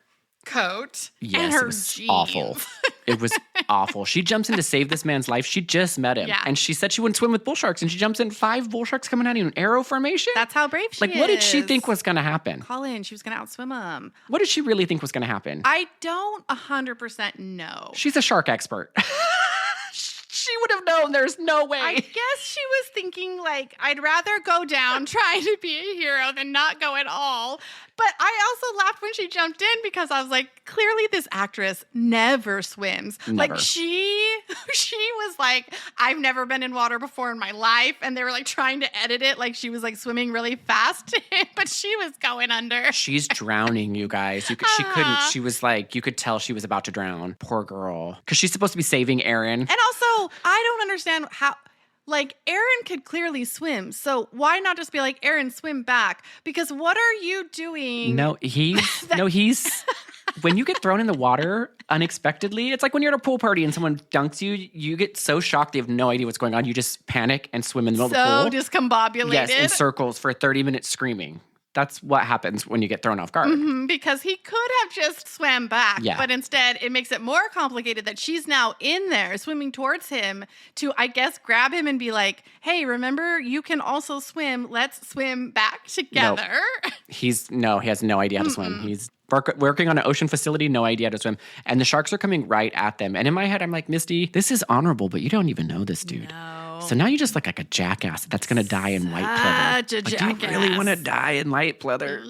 coat yes, and her it was jeans. awful. It was awful. She jumps in to save this man's life. She just met him. Yeah. And she said she wouldn't swim with bull sharks. And she jumps in 5 bull sharks coming at you in an arrow formation. That's how brave she is. Like, what did she think was going to happen? Colin, she was going to outswim him. What did she really think was going to happen? I don't 100% know. She's a shark expert. She would have known. There's no way. I guess she was thinking, like, I'd rather go down trying to be a hero than not go at all. But I also laughed when she jumped in because I was like, clearly this actress never swims. Never. Like, she was like, I've never been in water before in my life. And they were like trying to edit it like she was like swimming really fast, but she was going under. She's drowning, you guys. She couldn't. She was like, you could tell she was about to drown. Poor girl. Because she's supposed to be saving Aaron. And also, I don't understand how, like, Aaron could clearly swim. So why not just be like, Aaron, swim back? Because what are you doing? No, he's when you get thrown in the water unexpectedly, it's like when you're at a pool party and someone dunks you, you get so shocked, you have no idea what's going on. You just panic and swim in the middle of the pool. So discombobulated. Yes, in circles for 30 minutes screaming. That's what happens when you get thrown off guard. Mm-hmm, because he could have just swam back, Yeah. but instead it makes it more complicated that she's now in there swimming towards him to, I guess, grab him and be like, hey, remember, you can also swim. Let's swim back together. He has no idea how to swim. He's working on an ocean facility, no idea how to swim. And the sharks are coming right at them. And in my head, I'm like, Misty, this is honorable, but you don't even know this dude. No. So now you just look like a jackass that's going to die in white pleather. Such a Like, do you really want to die in white pleather?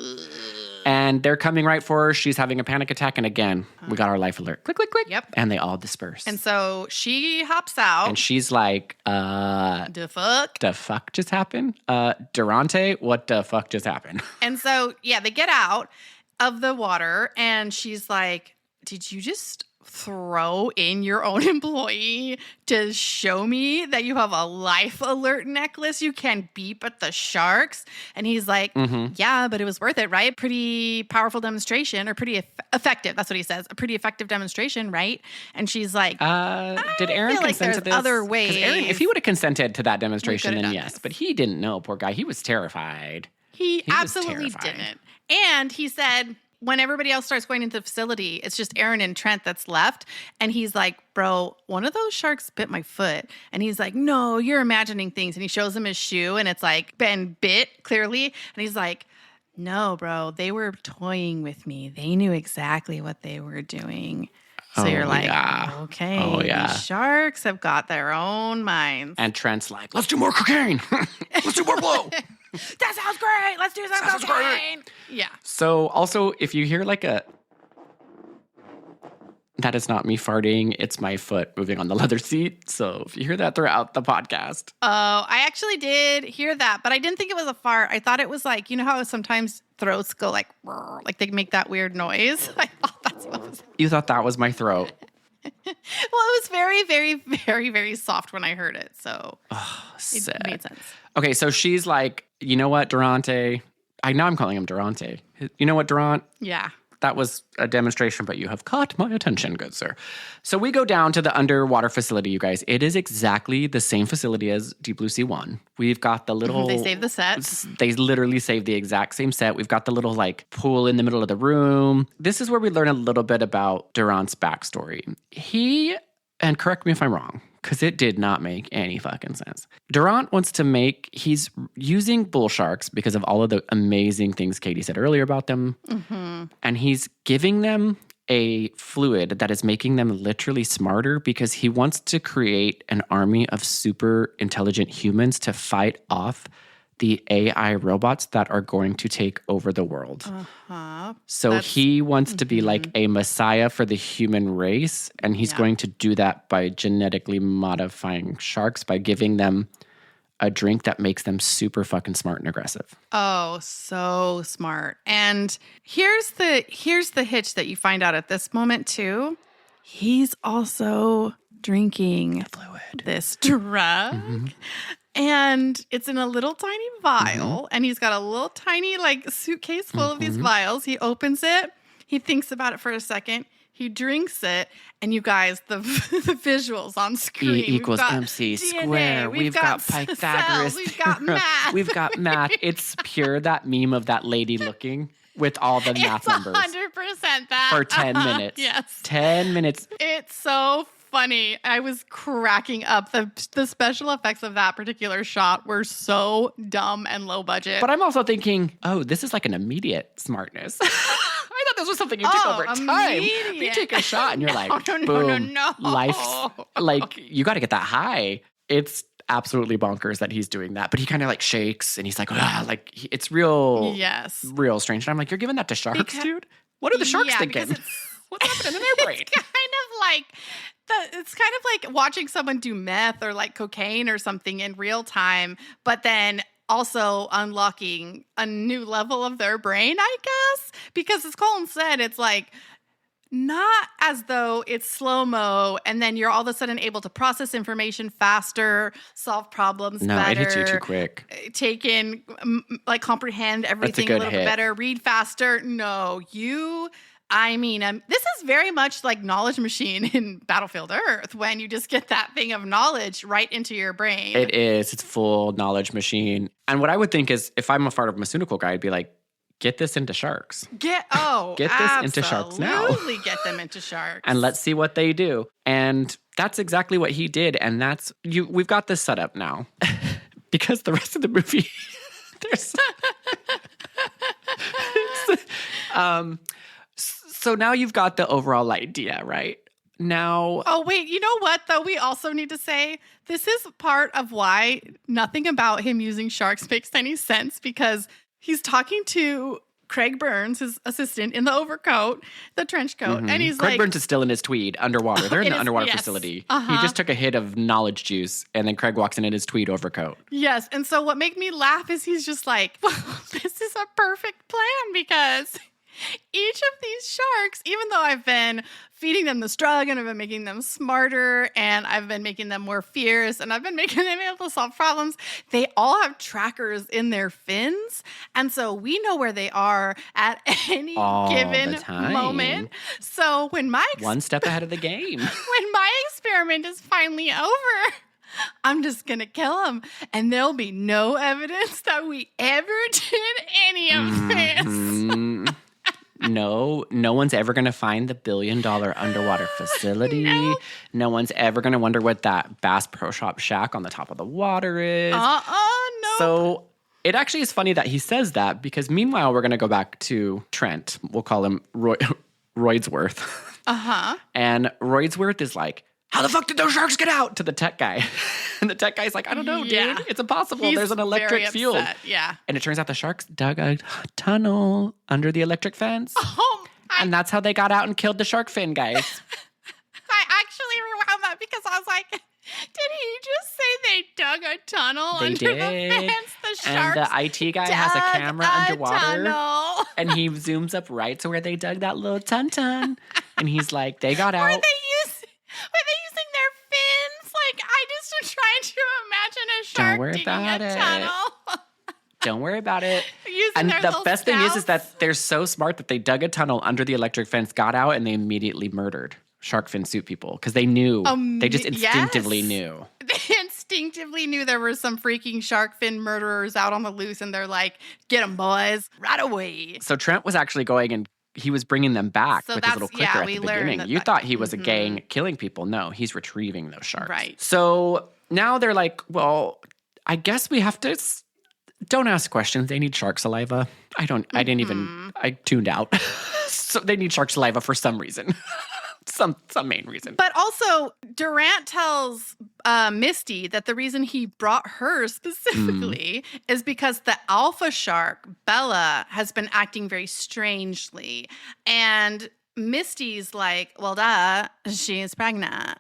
And they're coming right for her. She's having a panic attack. And again, we got our life alert. Click, click, click. Yep. And they all disperse. And so she hops out. And she's like, the fuck? the fuck just happened? Durante, what the fuck just happened? And so, yeah, they get out of the water and she's like, did you just throw in your own employee to show me that you have a life alert necklace you can beep at the sharks? And he's like, yeah, but it was worth it, right? Pretty powerful demonstration, or pretty effective. That's what he says. A pretty effective demonstration, right? And she's like, did Aaron feel like consent to there's this? other ways. 'Cause Aaron, if he would have consented to that demonstration, could've then done yes. this. But he didn't know, poor guy. He was terrified. He was absolutely terrified. didn't. And he said, when everybody else starts going into the facility, it's just Aaron and Trent that's left. And he's like, bro, one of those sharks bit my foot. And he's like, no, you're imagining things. And he shows him his shoe and it's like been bit clearly. And he's like, no, bro, they were toying with me. They knew exactly what they were doing. So you're like, okay, these sharks have got their own minds. And Trent's like, let's do more cocaine. Let's do more blow. That sounds great. Let's do some cocaine. Yeah. So also, if you hear like that is not me farting. It's my foot moving on the leather seat. So if you hear that throughout the podcast. Oh, I actually did hear that, but I didn't think it was a fart. I thought it was like, you know how sometimes throats go like they make that weird noise? I thought that's what it was. You thought that was my throat. Well, it was very, very, very, very soft when I heard it. So it made sense. Okay, so she's like, you know what, Durante? I'm calling him Durante. You know what, Durant? Yeah. that was a demonstration, but you have caught my attention, good sir. So we go down to the underwater facility, you guys. It is exactly the same facility as Deep Blue Sea 1. We've got the little... They saved the set. They literally saved the exact same set. We've got the little, like, pool in the middle of the room. This is where we learn a little bit about Durant's backstory. He, and correct me if I'm wrong, because it did not make any fucking sense. Durant wants to he's using bull sharks because of all of the amazing things Katie said earlier about them. Mm-hmm. And he's giving them a fluid that is making them literally smarter because he wants to create an army of super intelligent humans to fight off the AI robots that are going to take over the world. Uh-huh. So he wants to be like a messiah for the human race, and he's going to do that by genetically modifying sharks, by giving them a drink that makes them super fucking smart and aggressive. Oh, so smart. And here's the hitch that you find out at this moment too. He's also drinking this drug. Mm-hmm. And it's in a little tiny vial, and he's got a little tiny like suitcase full of these vials. He opens it. He thinks about it for a second. He drinks it, and you guys, the visuals on screen. E equals MC square. We've got Pythagoras. We've got math. We've got math. It's pure that meme of that lady looking with all the math numbers. 100% that. For 10 minutes. Yes. 10 minutes. It's so funny. I was cracking up. The special effects of that particular shot were so dumb and low budget. But I'm also thinking, oh, this is like an immediate smartness. I thought this was something you took over time. You take a shot and you're like, boom, life's like, you got to get that high. It's absolutely bonkers that he's doing that. But he kind of like shakes and he's like, it's real strange. And I'm like, you're giving that to sharks, dude? What are the sharks thinking? What's happening in their brain? It's kind of like watching someone do meth or like cocaine or something in real time, but then also unlocking a new level of their brain, I guess. Because as Colin said, it's like not as though it's slow-mo and then you're all of a sudden able to process information faster, solve problems better. No, it hits you too quick. Take in, like comprehend everything a little bit better, read faster. No, this is very much like Knowledge Machine in Battlefield Earth when you just get that thing of knowledge right into your brain. It is. It's full Knowledge Machine. And what I would think is if I'm a pharmaceutical guy, I'd be like, get this into sharks. Get this into sharks now. Absolutely get them into sharks. And let's see what they do. And that's exactly what he did. And we've got this set up now. Because the rest of the movie, there's... So now you've got the overall idea, right? Now... Oh, wait. You know what, though? We also need to say this is part of why nothing about him using sharks makes any sense, because he's talking to Craig Burns, his assistant, in the overcoat, the trench coat, and he's Craig Burns is still in his tweed underwater. They're in the underwater facility. He just took a hit of knowledge juice, and then Craig walks in his tweed overcoat. Yes, and so what made me laugh is he's just like, well, this is a perfect plan, because... each of these sharks, even though I've been feeding them this drug and I've been making them smarter and I've been making them more fierce and I've been making them able to solve problems, they all have trackers in their fins. And so we know where they are at any given moment. So when one step ahead of the game. When my experiment is finally over, I'm just going to kill him. And there'll be no evidence that we ever did any of this. No one's ever going to find the $1 billion underwater facility. No one's ever going to wonder what that Bass Pro Shop shack on the top of the water is. No. So it actually is funny that he says that, because meanwhile, we're going to go back to Trent. We'll call him Roidsworth. And Roidsworth is like, how the fuck did those sharks get out? To the tech guy. And the tech guy's like, I don't know, dude. It's impossible. There's an electric field. Yeah. And it turns out the sharks dug a tunnel under the electric fence. And that's how they got out and killed the shark fin guys. I actually rewound that because I was like, did he just say they dug a tunnel under the fence? The sharks and the IT guy has a camera underwater. And he zooms up right to where they dug that little ton. And he's like, they got out. Were they using their fins? Like, I just am trying to imagine a shark digging a tunnel. Don't worry about it. Using And the best thing is that they're so smart that they dug a tunnel under the electric fence, got out, and they immediately murdered shark fin suit people because they knew. They just instinctively knew. They instinctively knew there were some freaking shark fin murderers out on the loose, and they're like, get them, boys, right away. So Trent was actually going and he was bringing them back with his little clicker at the beginning. You thought he was a gang killing people. No, he's retrieving those sharks. Right. So now they're like, well, I guess we have to... Don't ask questions. They need shark saliva. I tuned out. So they need shark saliva for some reason. some main reason. But also, Durant tells Misty that the reason he brought her specifically is because the alpha shark, Bella, has been acting very strangely. And Misty's like, well, duh, she's pregnant.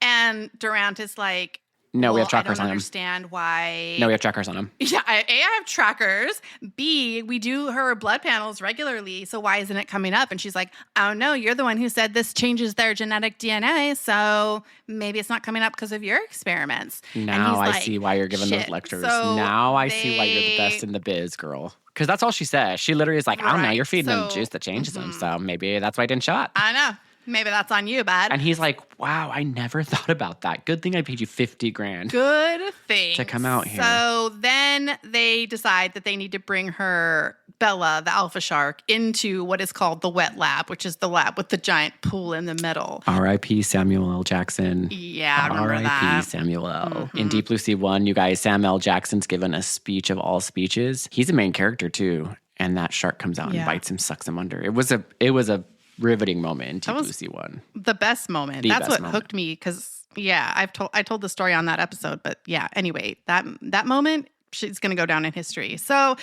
And Durant is like, no, we have trackers on him. I don't understand why. No, we have trackers on him. Yeah, A, I have trackers. B, we do her blood panels regularly, so why isn't it coming up? And she's like, oh, no, you're the one who said this changes their genetic DNA, so maybe it's not coming up because of your experiments. Now I see why you're giving those lectures. So now I see why you're the best in the biz, girl. Because that's all she says. She literally is like, I don't know, you're feeding them juice that changes them, so maybe that's why I didn't shot. I know. Maybe that's on you, bud. And he's like, wow, I never thought about that. Good thing I paid you $50,000. Good thing. To come out here. So then they decide that they need to bring her, Bella, the alpha shark, into what is called the wet lab, which is the lab with the giant pool in the middle. R.I.P. Samuel L. Jackson. Yeah, I remember that. R.I.P. Samuel L. In Deep Blue Sea 1, you guys, Sam L. Jackson's given a speech of all speeches. He's a main character, too. And that shark comes out and bites him, sucks him under. It was a riveting moment in Deep Blue Sea 1. The best moment. That's what hooked me because, I told the story on that episode. But yeah, anyway, that moment, she's going to go down in history. So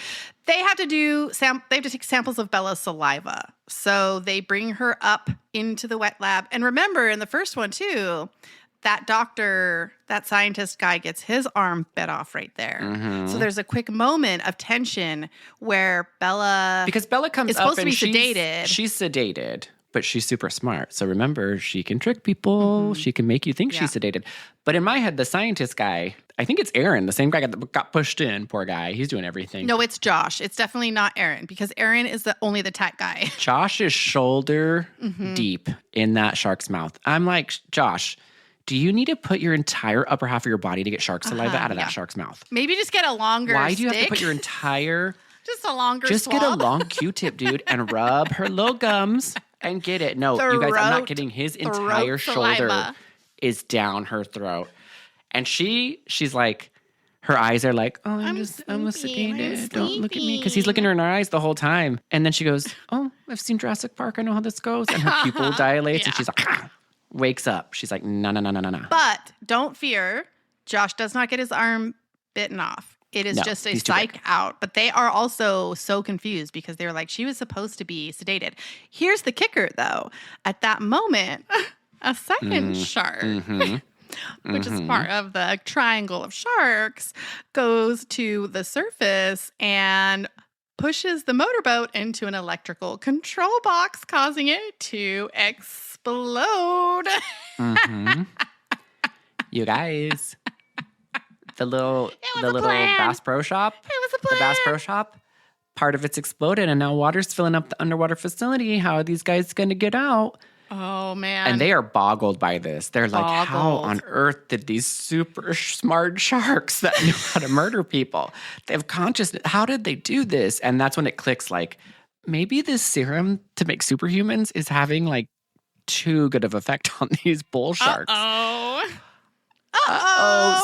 they have to take samples of Bella's saliva. So they bring her up into the wet lab. And remember, in the first one too, that doctor, that scientist guy gets his arm bit off right there. So there's a quick moment of tension where Bella... Because Bella comes is up supposed and to be sedated. She's sedated, but she's super smart. So remember, she can trick people. She can make you think she's sedated. But in my head, the scientist guy, I think it's Aaron, the same guy that got pushed in. Poor guy. He's doing everything. No, it's Josh. It's definitely not Aaron because Aaron is only the tech guy. Josh is shoulder deep in that shark's mouth. I'm like, Josh... Do you need to put your entire upper half of your body to get shark saliva out of that shark's mouth? Maybe just get a longer Why do you stick? have to put your entire... Just a longer Just swab? get a long Q-tip, dude, and rub her little gums and get it. No, you guys, I'm not kidding. His entire shoulder is down her throat. And she's like... Her eyes are like, oh, I'm sedated. Don't look at me. Because he's looking her in her eyes the whole time. And then she goes, oh, I've seen Jurassic Park. I know how this goes. And her pupil dilates and she's like... wakes up. She's like, no. But don't fear. Josh does not get his arm bitten off. It is just a psych out. But they are also so confused because they're like, she was supposed to be sedated. Here's the kicker, though. At that moment, a second shark, which is part of the triangle of sharks, goes to the surface and pushes the motorboat into an electrical control box, causing it to explode. You guys, the little Bass Pro Shop. It was a plan. The Bass Pro Shop. Part of it's exploded, and now water's filling up the underwater facility. How are these guys going to get out? Oh man! And they are boggled by this. They're like, how on earth did these super smart sharks that knew how to murder people? They have consciousness. How did they do this? And that's when it clicks. Like, maybe this serum to make superhumans is having like too good of effect on these bull sharks.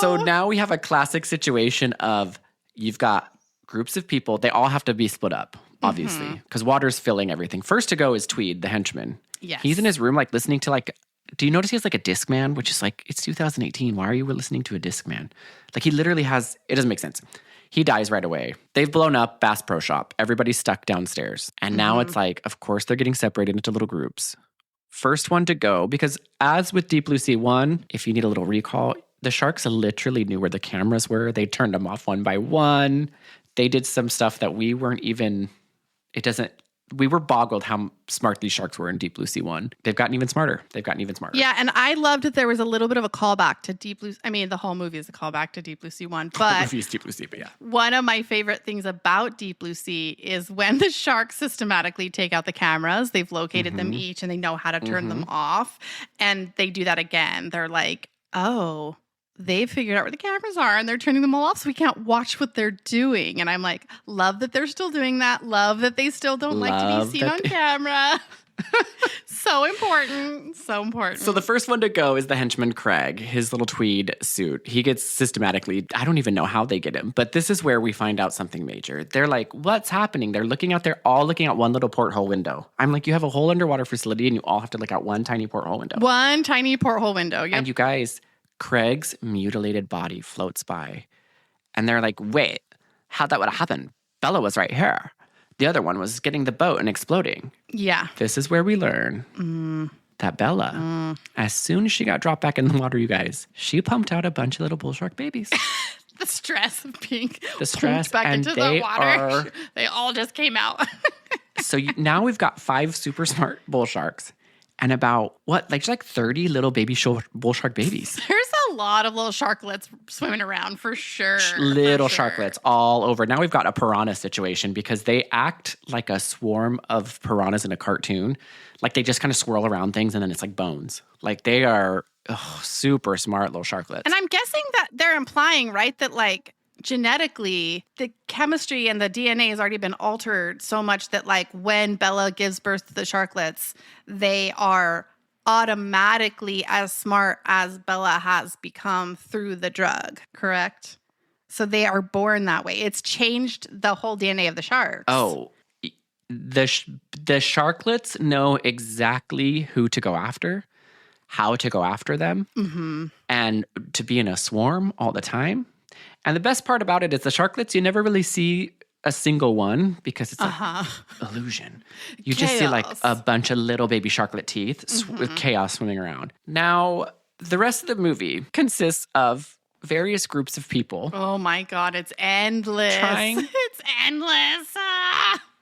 So now we have a classic situation of you've got groups of people. They all have to be split up, obviously, because water's filling everything. First to go is Tweed, the henchman. Yes. He's in his room, like listening to do you notice he has like a Discman, which is like, it's 2018. Why are you listening to a Discman? Like he literally has, it doesn't make sense. He dies right away. They've blown up Bass Pro Shop. Everybody's stuck downstairs. And now it's like, of course, they're getting separated into little groups. First one to go, because as with Deep Blue Sea 1, if you need a little recall, the sharks literally knew where the cameras were. They turned them off one by one. They did some stuff that we weren't even, it doesn't we were boggled how smart these sharks were in Deep Blue Sea 1. They've gotten even smarter. Yeah, and I loved that there was a little bit of a callback to Deep Blue. I mean, the whole movie is a callback to Deep Blue Sea 1. But the movie is Deep Blue Sea, but yeah. One of my favorite things about Deep Blue Sea is when the sharks systematically take out the cameras. They've located them each, and they know how to turn them off. And they do that again. They're like, oh, they've figured out where the cameras are and they're turning them all off so we can't watch what they're doing. And I'm like, love that they're still doing that. Love that they still don't like to be seen on camera. So important. So important. So the first one to go is the henchman Craig, his little tweed suit. He gets systematically, I don't even know how they get him, but this is where we find out something major. They're like, what's happening? They're looking out there, all looking out one little porthole window. I'm like, you have a whole underwater facility and you all have to look out one tiny porthole window. One tiny porthole window. Yep. And you guys, Craig's mutilated body floats by. And they're like, wait, how'd that would have happened? Bella was right here. The other one was getting the boat and exploding. Yeah. This is where we learn that Bella, as soon as she got dropped back in the water, you guys, she pumped out a bunch of little bull shark babies. The stress of being pumped back into the water. They all just came out. So now we've got 5 super smart bull sharks and about, just like 30 little baby bull shark babies. There's a lot of little sharklets swimming around for sure. Sharklets all over. Now we've got a piranha situation because they act like a swarm of piranhas in a cartoon. Like they just kind of swirl around things and then it's like bones. Like they are super smart little sharklets. And I'm guessing that they're implying, right, that like genetically the chemistry and the DNA has already been altered so much that like when Bella gives birth to the sharklets, they are automatically as smart as Bella has become through the drug, correct? So they are born that way. It's changed the whole DNA of the sharks. Oh, the sharklets know exactly who to go after, how to go after them, and to be in a swarm all the time. And the best part about it is the sharklets, you never really see a single one because it's like illusion. You just see like a bunch of little baby sharklet teeth with chaos swimming around. Now, the rest of the movie consists of various groups of people. Oh my God, it's endless. It's endless.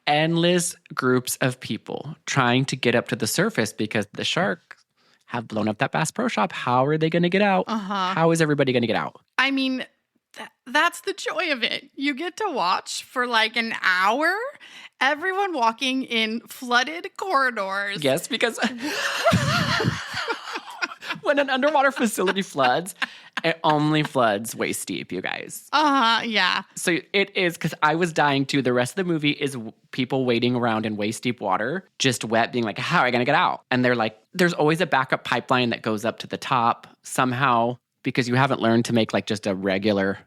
Endless groups of people trying to get up to the surface because the sharks have blown up that Bass Pro Shop. How are they going to get out? How is everybody going to get out? I mean, that's the joy of it. You get to watch for like an hour, everyone walking in flooded corridors. Yes, because when an underwater facility floods, it only floods waist deep, you guys. Yeah. So it is, because I was dying too. The rest of the movie is people wading around in waist deep water, just wet, being like, how are I going to get out? And they're like, there's always a backup pipeline that goes up to the top somehow, because you haven't learned to make like just a regular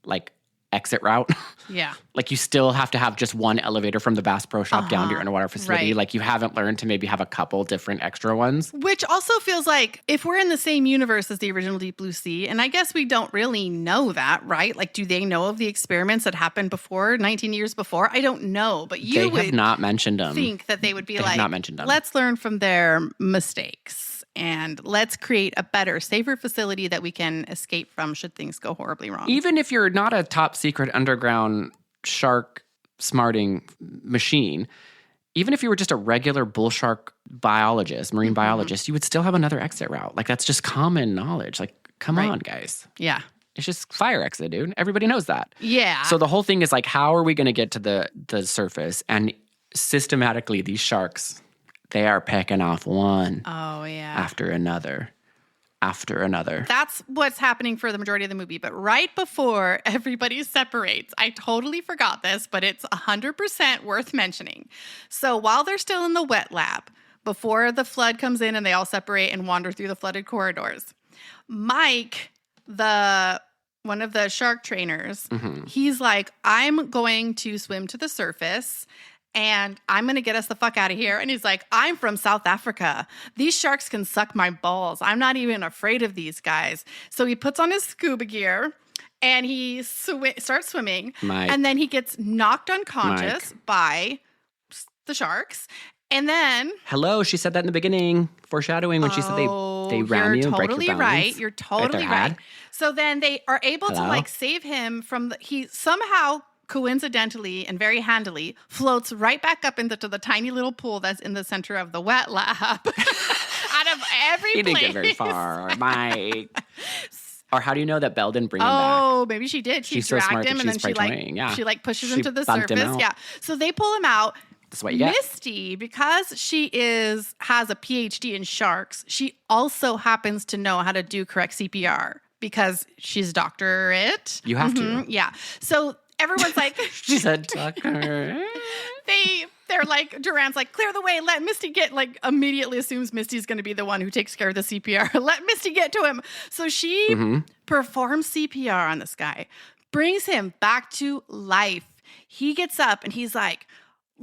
like exit route. Yeah. Like you still have to have just one elevator from the Bass Pro Shop down to your underwater facility. Right. Like you haven't learned to maybe have a couple different extra ones. Which also feels like if we're in the same universe as the original Deep Blue Sea, and I guess we don't really know that, right? Like, do they know of the experiments that happened before, 19 years before? I don't know, but they have not mentioned them. Think that they would be they like, have not mentioned them. Let's learn from their mistakes. And let's create a better, safer facility that we can escape from should things go horribly wrong. Even if you're not a top secret underground shark smarting machine, even if you were just a regular bull shark biologist, marine biologist, you would still have another exit route. Like that's just common knowledge. Like, come on, guys. Yeah. It's just fire exit, dude. Everybody knows that. Yeah. So the whole thing is like, how are we going to get to the surface? And systematically, these sharks, they are pecking off one after another. That's what's happening for the majority of the movie. But right before everybody separates, I totally forgot this, but it's 100% worth mentioning. So while they're still in the wet lab, before the flood comes in and they all separate and wander through the flooded corridors, Mike, one of the shark trainers, he's like, I'm going to swim to the surface and I'm going to get us the fuck out of here. And he's like, I'm from South Africa. These sharks can suck my balls. I'm not even afraid of these guys. So he puts on his scuba gear and he starts swimming. And then he gets knocked unconscious by the sharks. And then... Hello, she said that in the beginning, foreshadowing when she said they ram you and break your bones. You're totally right. So then they are able to like save him from he somehow coincidentally and very handily floats right back up into the tiny little pool that's in the center of the wet lab. Out of every He didn't place. get very far, Mike. Or how do you know that Belle didn't bring him back? Oh, maybe she did. She She's so dragged smart him that and then she's she pushes She him to the bumped him surface. out. Yeah. So they pull him out. That's what you get. Misty, because she has a PhD in sharks, she also happens to know how to do correct CPR because she's a doctorate. You have to. Yeah. So everyone's like, She's a doctor. they're like, Durant's like, clear the way, let Misty get, like, immediately assumes Misty's going to be the one who takes care of the CPR. Let Misty get to him. So she performs CPR on this guy, brings him back to life. He gets up and he's like,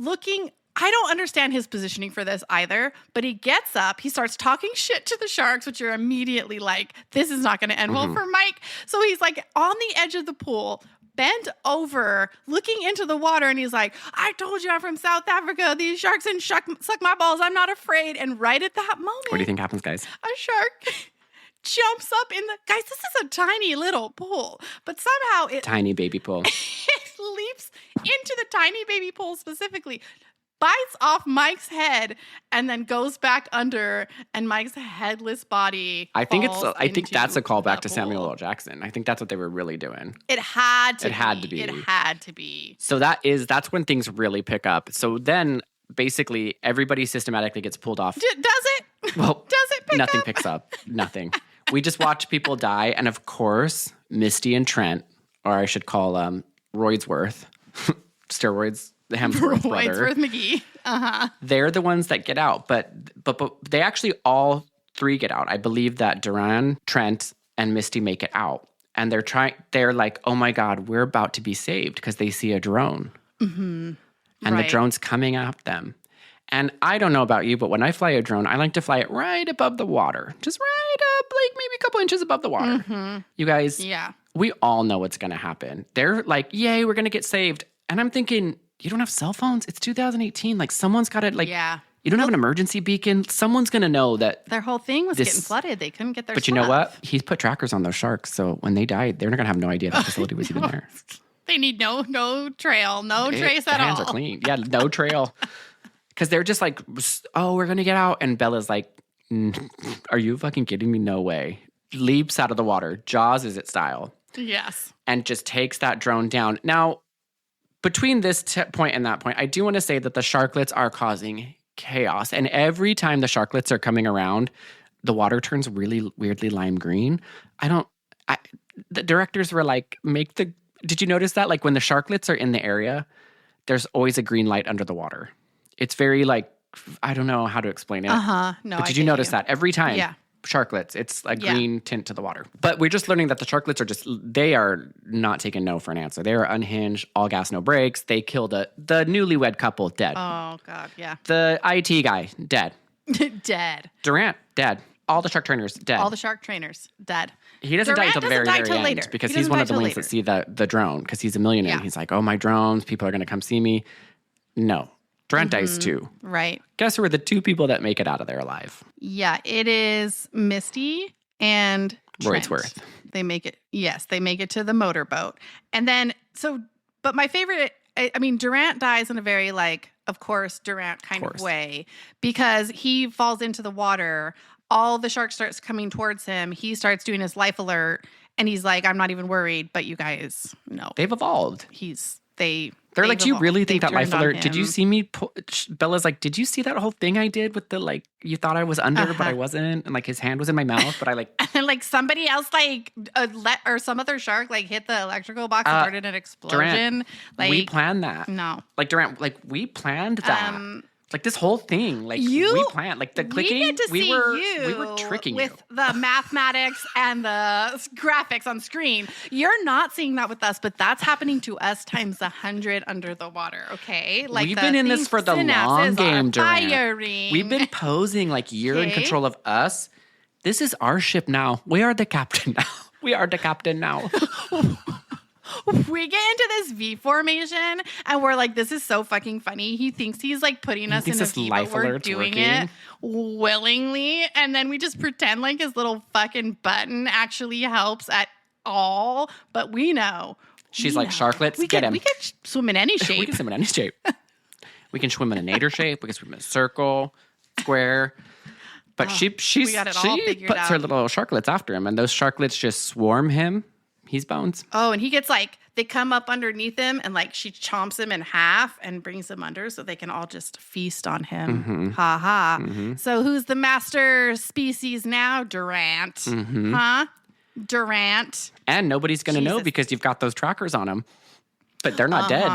I don't understand his positioning for this either, but he gets up, he starts talking shit to the sharks, which are immediately like, this is not going to end well for Mike. So he's like on the edge of the pool, bent over, looking into the water, and he's like, I told you I'm from South Africa. These sharks and suck my balls. I'm not afraid. And right at that moment, What do you think happens, guys? a shark jumps up in the... Guys, this is a tiny little pool, but somehow it Tiny baby pool. it leaps into the tiny baby pool specifically, bites off Mike's head, and then goes back under, and Mike's headless body I think falls that's a into callback the to Samuel pool. L. Jackson. I think that's what they were really doing. It had to be. It It had to be. So that's when things really pick up. So then basically everybody systematically gets pulled off. Does it? Well, Does it pick nothing up? picks up. Nothing. We just watch people die. And of course, Misty and Trent, or I should call Roidsworth, steroids, the Hemsworth brother. Roidsworth McGee. They're the ones that get out. But they actually all three get out. I believe that Durant, Trent, and Misty make it out. And they're like, oh my God, we're about to be saved because they see a drone. And the drone's coming at them. And I don't know about you, but when I fly a drone, I like to fly it right above the water. Just right up, like maybe a couple inches above the water. You guys, we all know what's going to happen. They're like, yay, we're going to get saved. And I'm thinking, you don't have cell phones? It's 2018. Like, someone's got to, like, you don't have an emergency beacon? Someone's going to know that. Their whole thing was getting flooded. They couldn't get their But stuff. you know what? He's put trackers on those sharks. So when they died, they're not going to have no idea that facility was even there. They need no trail, no trace at Their hands all. are clean. Yeah, no trail. Because they're just like, oh, we're going to get out. And Bella's like, are you fucking kidding me? No way. Leaps out of the water. Jaws is its style. Yes. And just takes that drone down. Now, between this point and that point, I do want to say that the sharklets are causing chaos. And every time the sharklets are coming around, the water turns really weirdly lime green. The directors were like, did you notice that? Like when the sharklets are in the area, there's always a green light under the water. It's very like, I don't know how to explain it. No, but did you notice that? Every time. Yeah. Sharklets, it's a green tint to the water. But we're just learning that the sharklets they are not taking no for an answer. They are unhinged, all gas, no brakes. They killed the newlywed couple, dead. Oh, God, yeah. The IT guy, dead. Dead. Durant, dead. All the shark trainers, dead. All the shark trainers, dead. He doesn't die until the very, very end later. because he's one of the ones that see the drone because he's a millionaire. Yeah. He's like, oh, my drones, people are going to come see me. No. Durant dies too. Right. Guess who are the two people that make it out of there alive? Yeah, it is Misty and Trent. Roidsworth. They make it. Yes, they make it to the motorboat. And then, but my favorite, I mean, Durant dies in a very of course, Durant kind of way because he falls into the water. All the shark starts coming towards him. He starts doing his life alert and he's like, I'm not even worried, but you guys, no. They've evolved. They're like, do you really think that life alert? Him. Did you see me? Bella's like, did you see that whole thing I did with the you thought I was under, but I wasn't? And his hand was in my mouth, but I And somebody else or some other shark hit the electrical box and started an explosion. Durant, we planned that. No. Durant, we planned that. This whole thing, we planned, the clicking. We were tricking you with the mathematics and the graphics on screen. You're not seeing that with us, but that's happening to us times 100 under the water. Okay, we've been in this for the long game, Durant. Firing. We've been posing you're in control of us. This is our ship now. We are the captain now. We are the captain now. We get into this V formation and we're like, this is so fucking funny. He thinks he's putting us in a V, but we're doing it willingly. And then we just pretend his little fucking button actually helps at all. But we know She's like, sharklets, get him. We can swim in any shape. We can swim in any shape. We can swim in a nadir shape. We can swim in a circle, square. But she puts her little sharklets after him, and those sharklets just swarm him. He's bones. Oh, and he gets they come up underneath him, and she chomps him in half and brings him under so they can all just feast on him. Mm-hmm. Ha ha. Mm-hmm. So who's the master species now? Durant. Mm-hmm. Huh? Durant. And nobody's going to know because you've got those trackers on them. But they're not dead.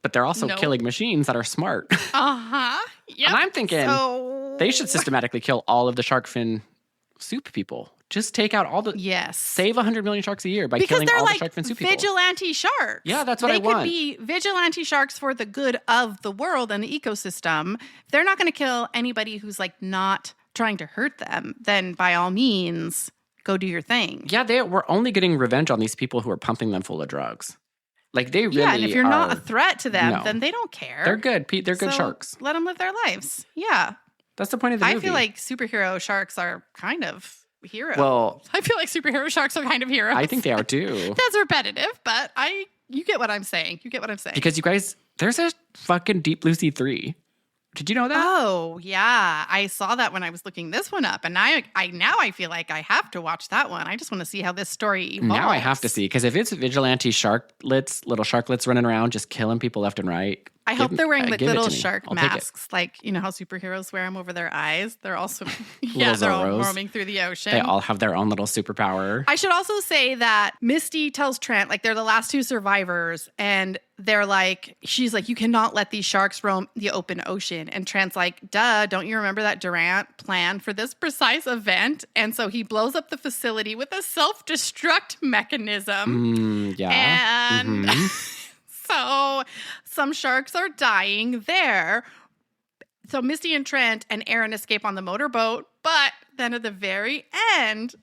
But they're also killing machines that are smart. Uh-huh. Yep. And I'm thinking they should systematically kill all of the shark fin soup people. Just take out all the... Yes. Save 100 million sharks a year by killing all the shark fin soup people. Vigilante sharks. Yeah, that's what I want. They could be vigilante sharks for the good of the world and the ecosystem. If they're not going to kill anybody who's not trying to hurt them, then by all means, go do your thing. Yeah, we're only getting revenge on these people who are pumping them full of drugs. They really and if you're not a threat to them, then they don't care. They're good. They're good sharks. Let them live their lives. Yeah. That's the point of the movie. I feel like superhero sharks are kind of heroes. Well, I feel like superhero sharks are kind of heroes. I think they are too. That's repetitive, but you get what I'm saying. Because you guys, there's a fucking Deep Blue Sea 3. Did you know that? Oh, yeah. I saw that when I was looking this one up. And now I feel like I have to watch that one. I just want to see how this story evolves. Now I have to see. Because if it's vigilante little sharklets running around just killing people left and right. I hope they're wearing little shark masks. You know how superheroes wear them over their eyes? They're also, they're all roaming through the ocean. They all have their own little superpower. I should also say that Misty tells Trent, they're the last two survivors. And they're she's you cannot let these sharks roam the open ocean. And Trent's duh, don't you remember that Durant planned for this precise event? And so he blows up the facility with a self-destruct mechanism. Yeah. And so some sharks are dying there. So Misty and Trent and Aaron escape on the motorboat. But then at the very end,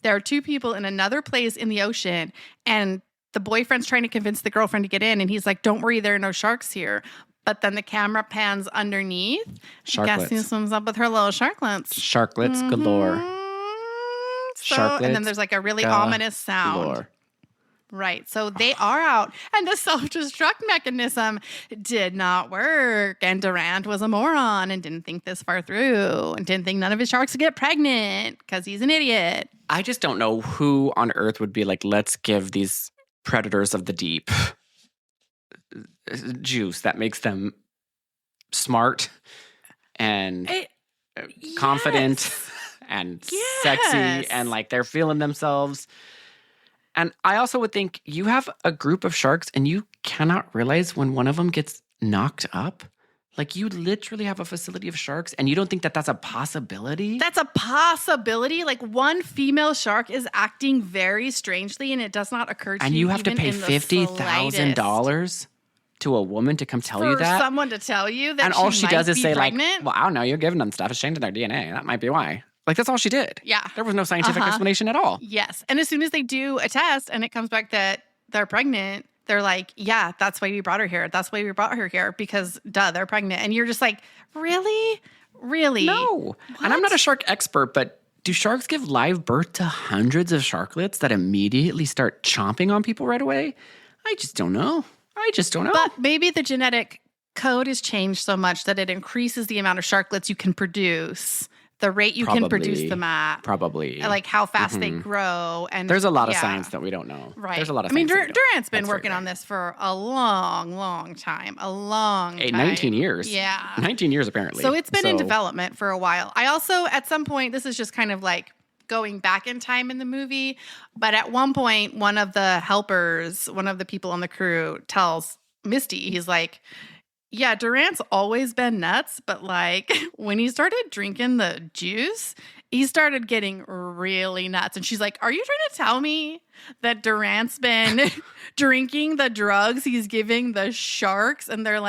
there are two people in another place in the ocean. And the boyfriend's trying to convince the girlfriend to get in. And he's like, don't worry, there are no sharks here. But then the camera pans underneath. Sharklets. Guess who swims up with her little sharklets? Sharklets galore. Sharklets and then there's a really ominous sound. Galore. Right. So they are out. And the self-destruct mechanism did not work. And Durant was a moron and didn't think this far through and didn't think none of his sharks would get pregnant because he's an idiot. I just don't know who on earth would be let's give these predators of the deep juice that makes them smart and confident and sexy and they're feeling themselves. And I also would think you have a group of sharks and you cannot realize when one of them gets knocked up. You literally have a facility of sharks and you don't think that that's a possibility? That's a possibility. One female shark is acting very strangely and it does not occur to you. And you have to pay $50,000 to a woman to come tell you that? For someone to tell you that all she does is say pregnant? well, I don't know, you're giving them stuff. It's changing their DNA. That might be why. That's all she did. Yeah. There was no scientific explanation at all. Yes. And as soon as they do a test and it comes back that they're pregnant, they're yeah, that's why we brought her here. That's why we brought her here because, duh, they're pregnant. And you're just really? Really? No. What? And I'm not a shark expert, but do sharks give live birth to hundreds of sharklets that immediately start chomping on people right away? I just don't know. But maybe the genetic code has changed so much that it increases the amount of sharklets you can produce. The rate you can produce them at. Probably. How fast they grow. And there's a lot of science that we don't know. Right. There's a lot of science. Durant's been That's working on this for a long, long time. 19 years. Yeah. 19 years, apparently. So it's been in development for a while. I also, at some point, this is just kind of going back in time in the movie, but at one point, one of the helpers, one of the people on the crew tells Misty, he's yeah, Durant's always been nuts, but when he started drinking the juice, he started getting really nuts. And she's like, are you trying to tell me that Durant's been drinking the drugs he's giving the sharks? And they're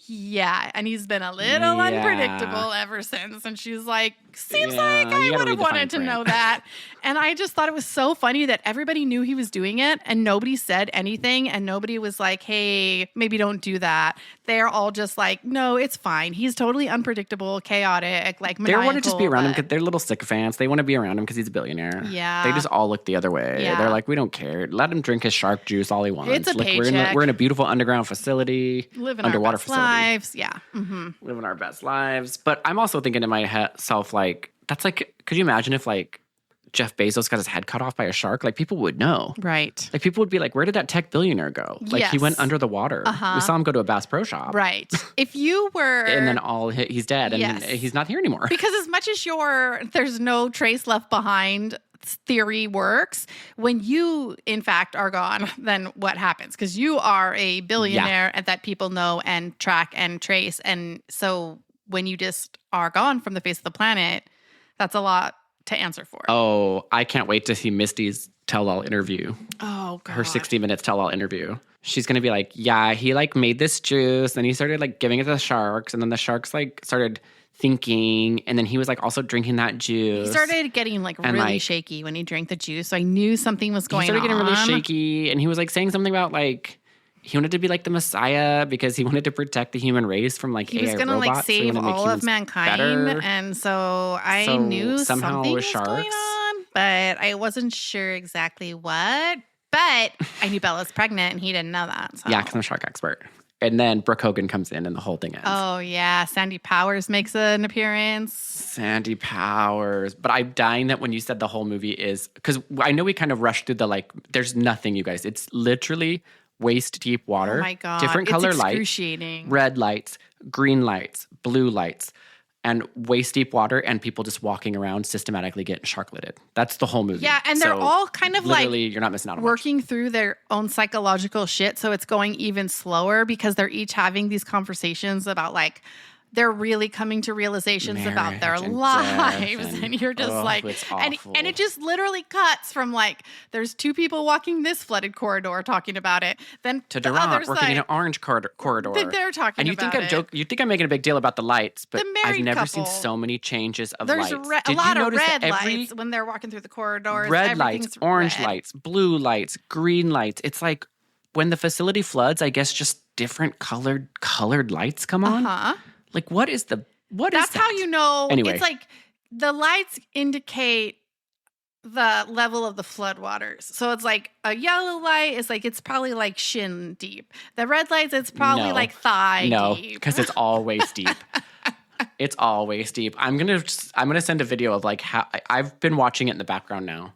yeah. And he's been a little unpredictable ever since. And she's seems like I would have wanted to know that. And I just thought it was so funny that everybody knew he was doing it and nobody said anything. And nobody was hey, maybe don't do that. They're all just no, it's fine. He's totally unpredictable, chaotic, maniacal. They want to just be around him because they're little sycophants. They want to be around him because he's a billionaire. Yeah. They just all look the other way. Yeah. They're like, we don't care. Let him drink his shark juice all he wants. It's a like, paycheck. We're in a beautiful underground facility. Living underwater our best facility. lives. Yeah. Mm-hmm. Living our best lives. But I'm also thinking to myself, like, that's like, could you imagine if like Jeff Bezos got his head cut off by a shark? Like, people would know. Right. Like, people would be like, where did that tech billionaire go? Like, he went under the water. We saw him go to a Bass Pro Shop. Right. If you were... And then he's dead and he's not here anymore. Because as much as there's no trace left behind theory works, when you, in fact, are gone, then what happens? Because you are a billionaire and that people know and track and trace. And so when you just are gone from the face of the planet, that's a lot to answer for. Oh, I can't wait to see Misty's tell-all interview. Oh, God. Her 60 Minutes tell-all interview. She's going to be like, yeah, he like made this juice and he started like giving it to the sharks. And then the sharks like started thinking. And then he was like also drinking that juice. He started getting like really shaky when he drank the juice. So I knew something was going on. He started getting really shaky. And he was like saying something about like, he wanted to be like the Messiah because he wanted to protect the human race from like AI robots. He was going to like save all of mankind. Better. And so I knew something was sharks. going on, but I wasn't sure exactly what. But I knew Bella's pregnant and he didn't know that. So. Yeah, because I'm a shark expert. And then Brooke Hogan comes in and the whole thing ends. Oh, yeah. Sandy Powers makes an appearance. Sandy Powers. But I'm dying that when you said the whole movie is... Because I know we kind of rushed through the like... There's nothing, you guys. It's literally... waist deep water. Oh my God. Different color it's lights. Excruciating. Red lights, green lights, blue lights, and waist deep water, and people just walking around systematically getting shark-litted. That's the whole movie. Yeah, and they're all kind of literally, like you're not missing out on working through their own psychological shit, so it's going even slower because they're each having these conversations about like they're really coming to realizations about their lives. And you're just like, and it just literally cuts from like, there's two people walking this flooded corridor talking about it. Then to Durant working in an orange corridor. They're talking and you about think it. You think I'm making a big deal about the lights, but I've never seen so many changes of lights. There's a lot of red lights when they're walking through the corridors. Red lights, orange lights, blue lights, green lights. It's like when the facility floods, I guess just different colored lights come on. Uh-huh. Like, that's That's how you know. Anyway. It's like the lights indicate the level of the floodwaters. So it's like a yellow light is like, it's probably like shin deep. The red lights, it's probably like thigh deep. No, because it's all waist deep. It's all waist deep. I'm gonna send a video of like how I've been watching it in the background now.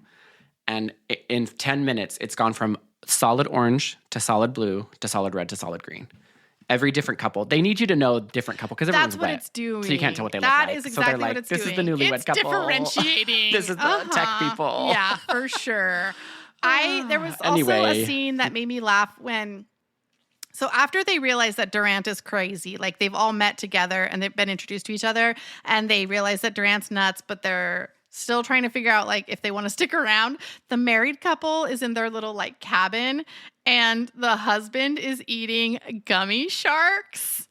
And in 10 minutes, it's gone from solid orange to solid blue to solid red to solid green. Every different couple. They need you to know different couple because everyone's wet. That's what it's doing. So you can't tell what they look like. That is exactly so they're like, what it's this doing. This is the newlywed couple. It's differentiating. This is the tech people. Yeah, for sure. There was also a scene that made me laugh when... So after they realize that Durant is crazy, like they've all met together and they've been introduced to each other and they realize that Durant's nuts, but they're still trying to figure out like if they want to stick around. The married couple is in their little like cabin and the husband is eating gummy sharks.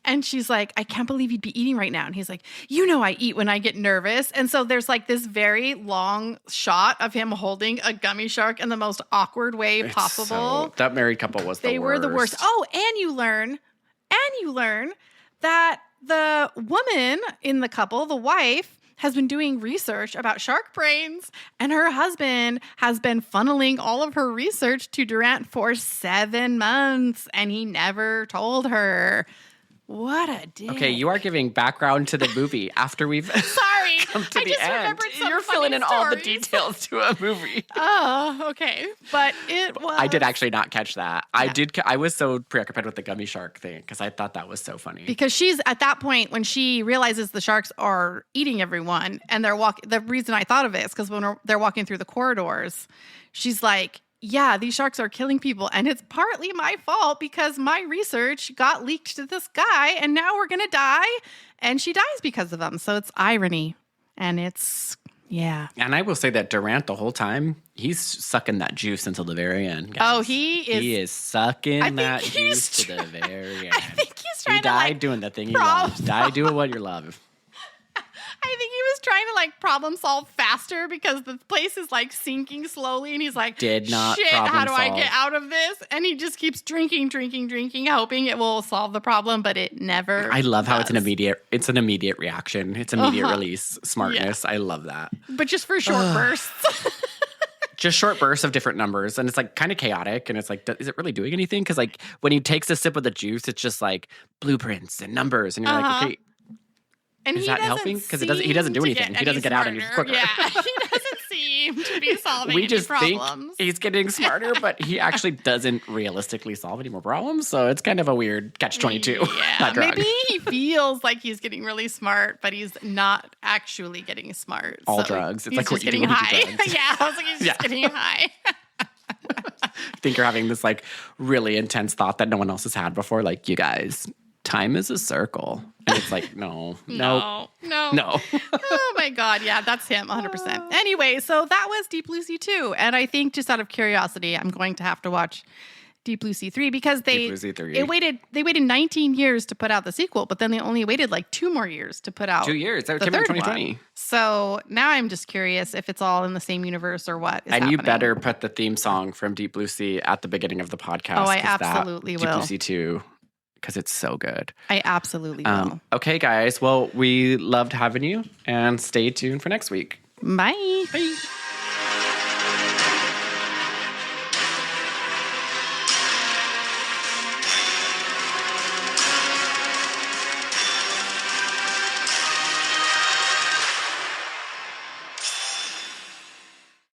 And she's like, I can't believe you'd be eating right now. And he's like, you know, I eat when I get nervous. And so there's like this very long shot of him holding a gummy shark in the most awkward way possible. That married couple was the worst. They were the worst. Oh, and you learn that the woman in the couple, the wife, has been doing research about shark brains, and her husband has been funneling all of her research to Durant for 7 months, and he never told her. What a dick. Okay, you are giving background to the movie after we've Sorry, come to I the just end. remembered some You're filling in stories. all the details to a movie. Oh, okay. But it was... I did actually not catch that. Yeah. I was so preoccupied with the gummy shark thing because I thought that was so funny. Because she's at that point when she realizes the sharks are eating everyone and they're walking... The reason I thought of it is because when they're walking through the corridors, she's like, yeah, these sharks are killing people. And it's partly my fault because my research got leaked to this guy and now we're going to die. And she dies because of them. So it's irony. And it's, yeah. And I will say that Durant the whole time, he's sucking that juice until the very end, guys. Oh, he is. He is sucking that juice to the very end. I think he's trying he died doing the thing he loves. Die doing what you love. I think he was trying to like problem solve faster because the place is like sinking slowly, and he's like, Did not shit, problem how do I solve. get out of this? And he just keeps drinking, hoping it will solve the problem, but it never I love how does. it's an immediate reaction. It's immediate release smartness. I love that. But just for short bursts. Just short bursts of different numbers, and it's like kind of chaotic, and it's like, is it really doing anything? Because like when he takes a sip of the juice, it's just like blueprints and numbers, and you're like, okay, and is that helping? Because he doesn't do anything. He doesn't get out any quicker. Yeah, he doesn't seem to be solving we any just problems. think he's getting smarter, but he actually doesn't realistically solve any more problems. So it's kind of a weird catch-22. Yeah, maybe he feels like he's getting really smart, but he's not actually getting smart. All so drugs. It's he's like what just you do getting when you high. do drugs. Yeah, I was like, he's just getting high. I think you're having this like really intense thought that no one else has had before. Like, you guys, time is a circle. And it's like, no. No. Oh my God. Yeah, that's him 100%. Anyway, so that was Deep Blue Sea 2. And I think just out of curiosity, I'm going to have to watch Deep Blue Sea 3 because they waited 19 years to put out the sequel, but then they only waited like 2 more years to put out 2 years. That the came out in third 2020. one. So now I'm just curious if it's all in the same universe or what is and you happening. better put the theme song from Deep Blue Sea at the beginning of the podcast. Oh, I absolutely will. Deep Blue Sea 2, because it's so good. I absolutely will. Okay, guys. Well, we loved having you, and stay tuned for next week. Bye. Bye.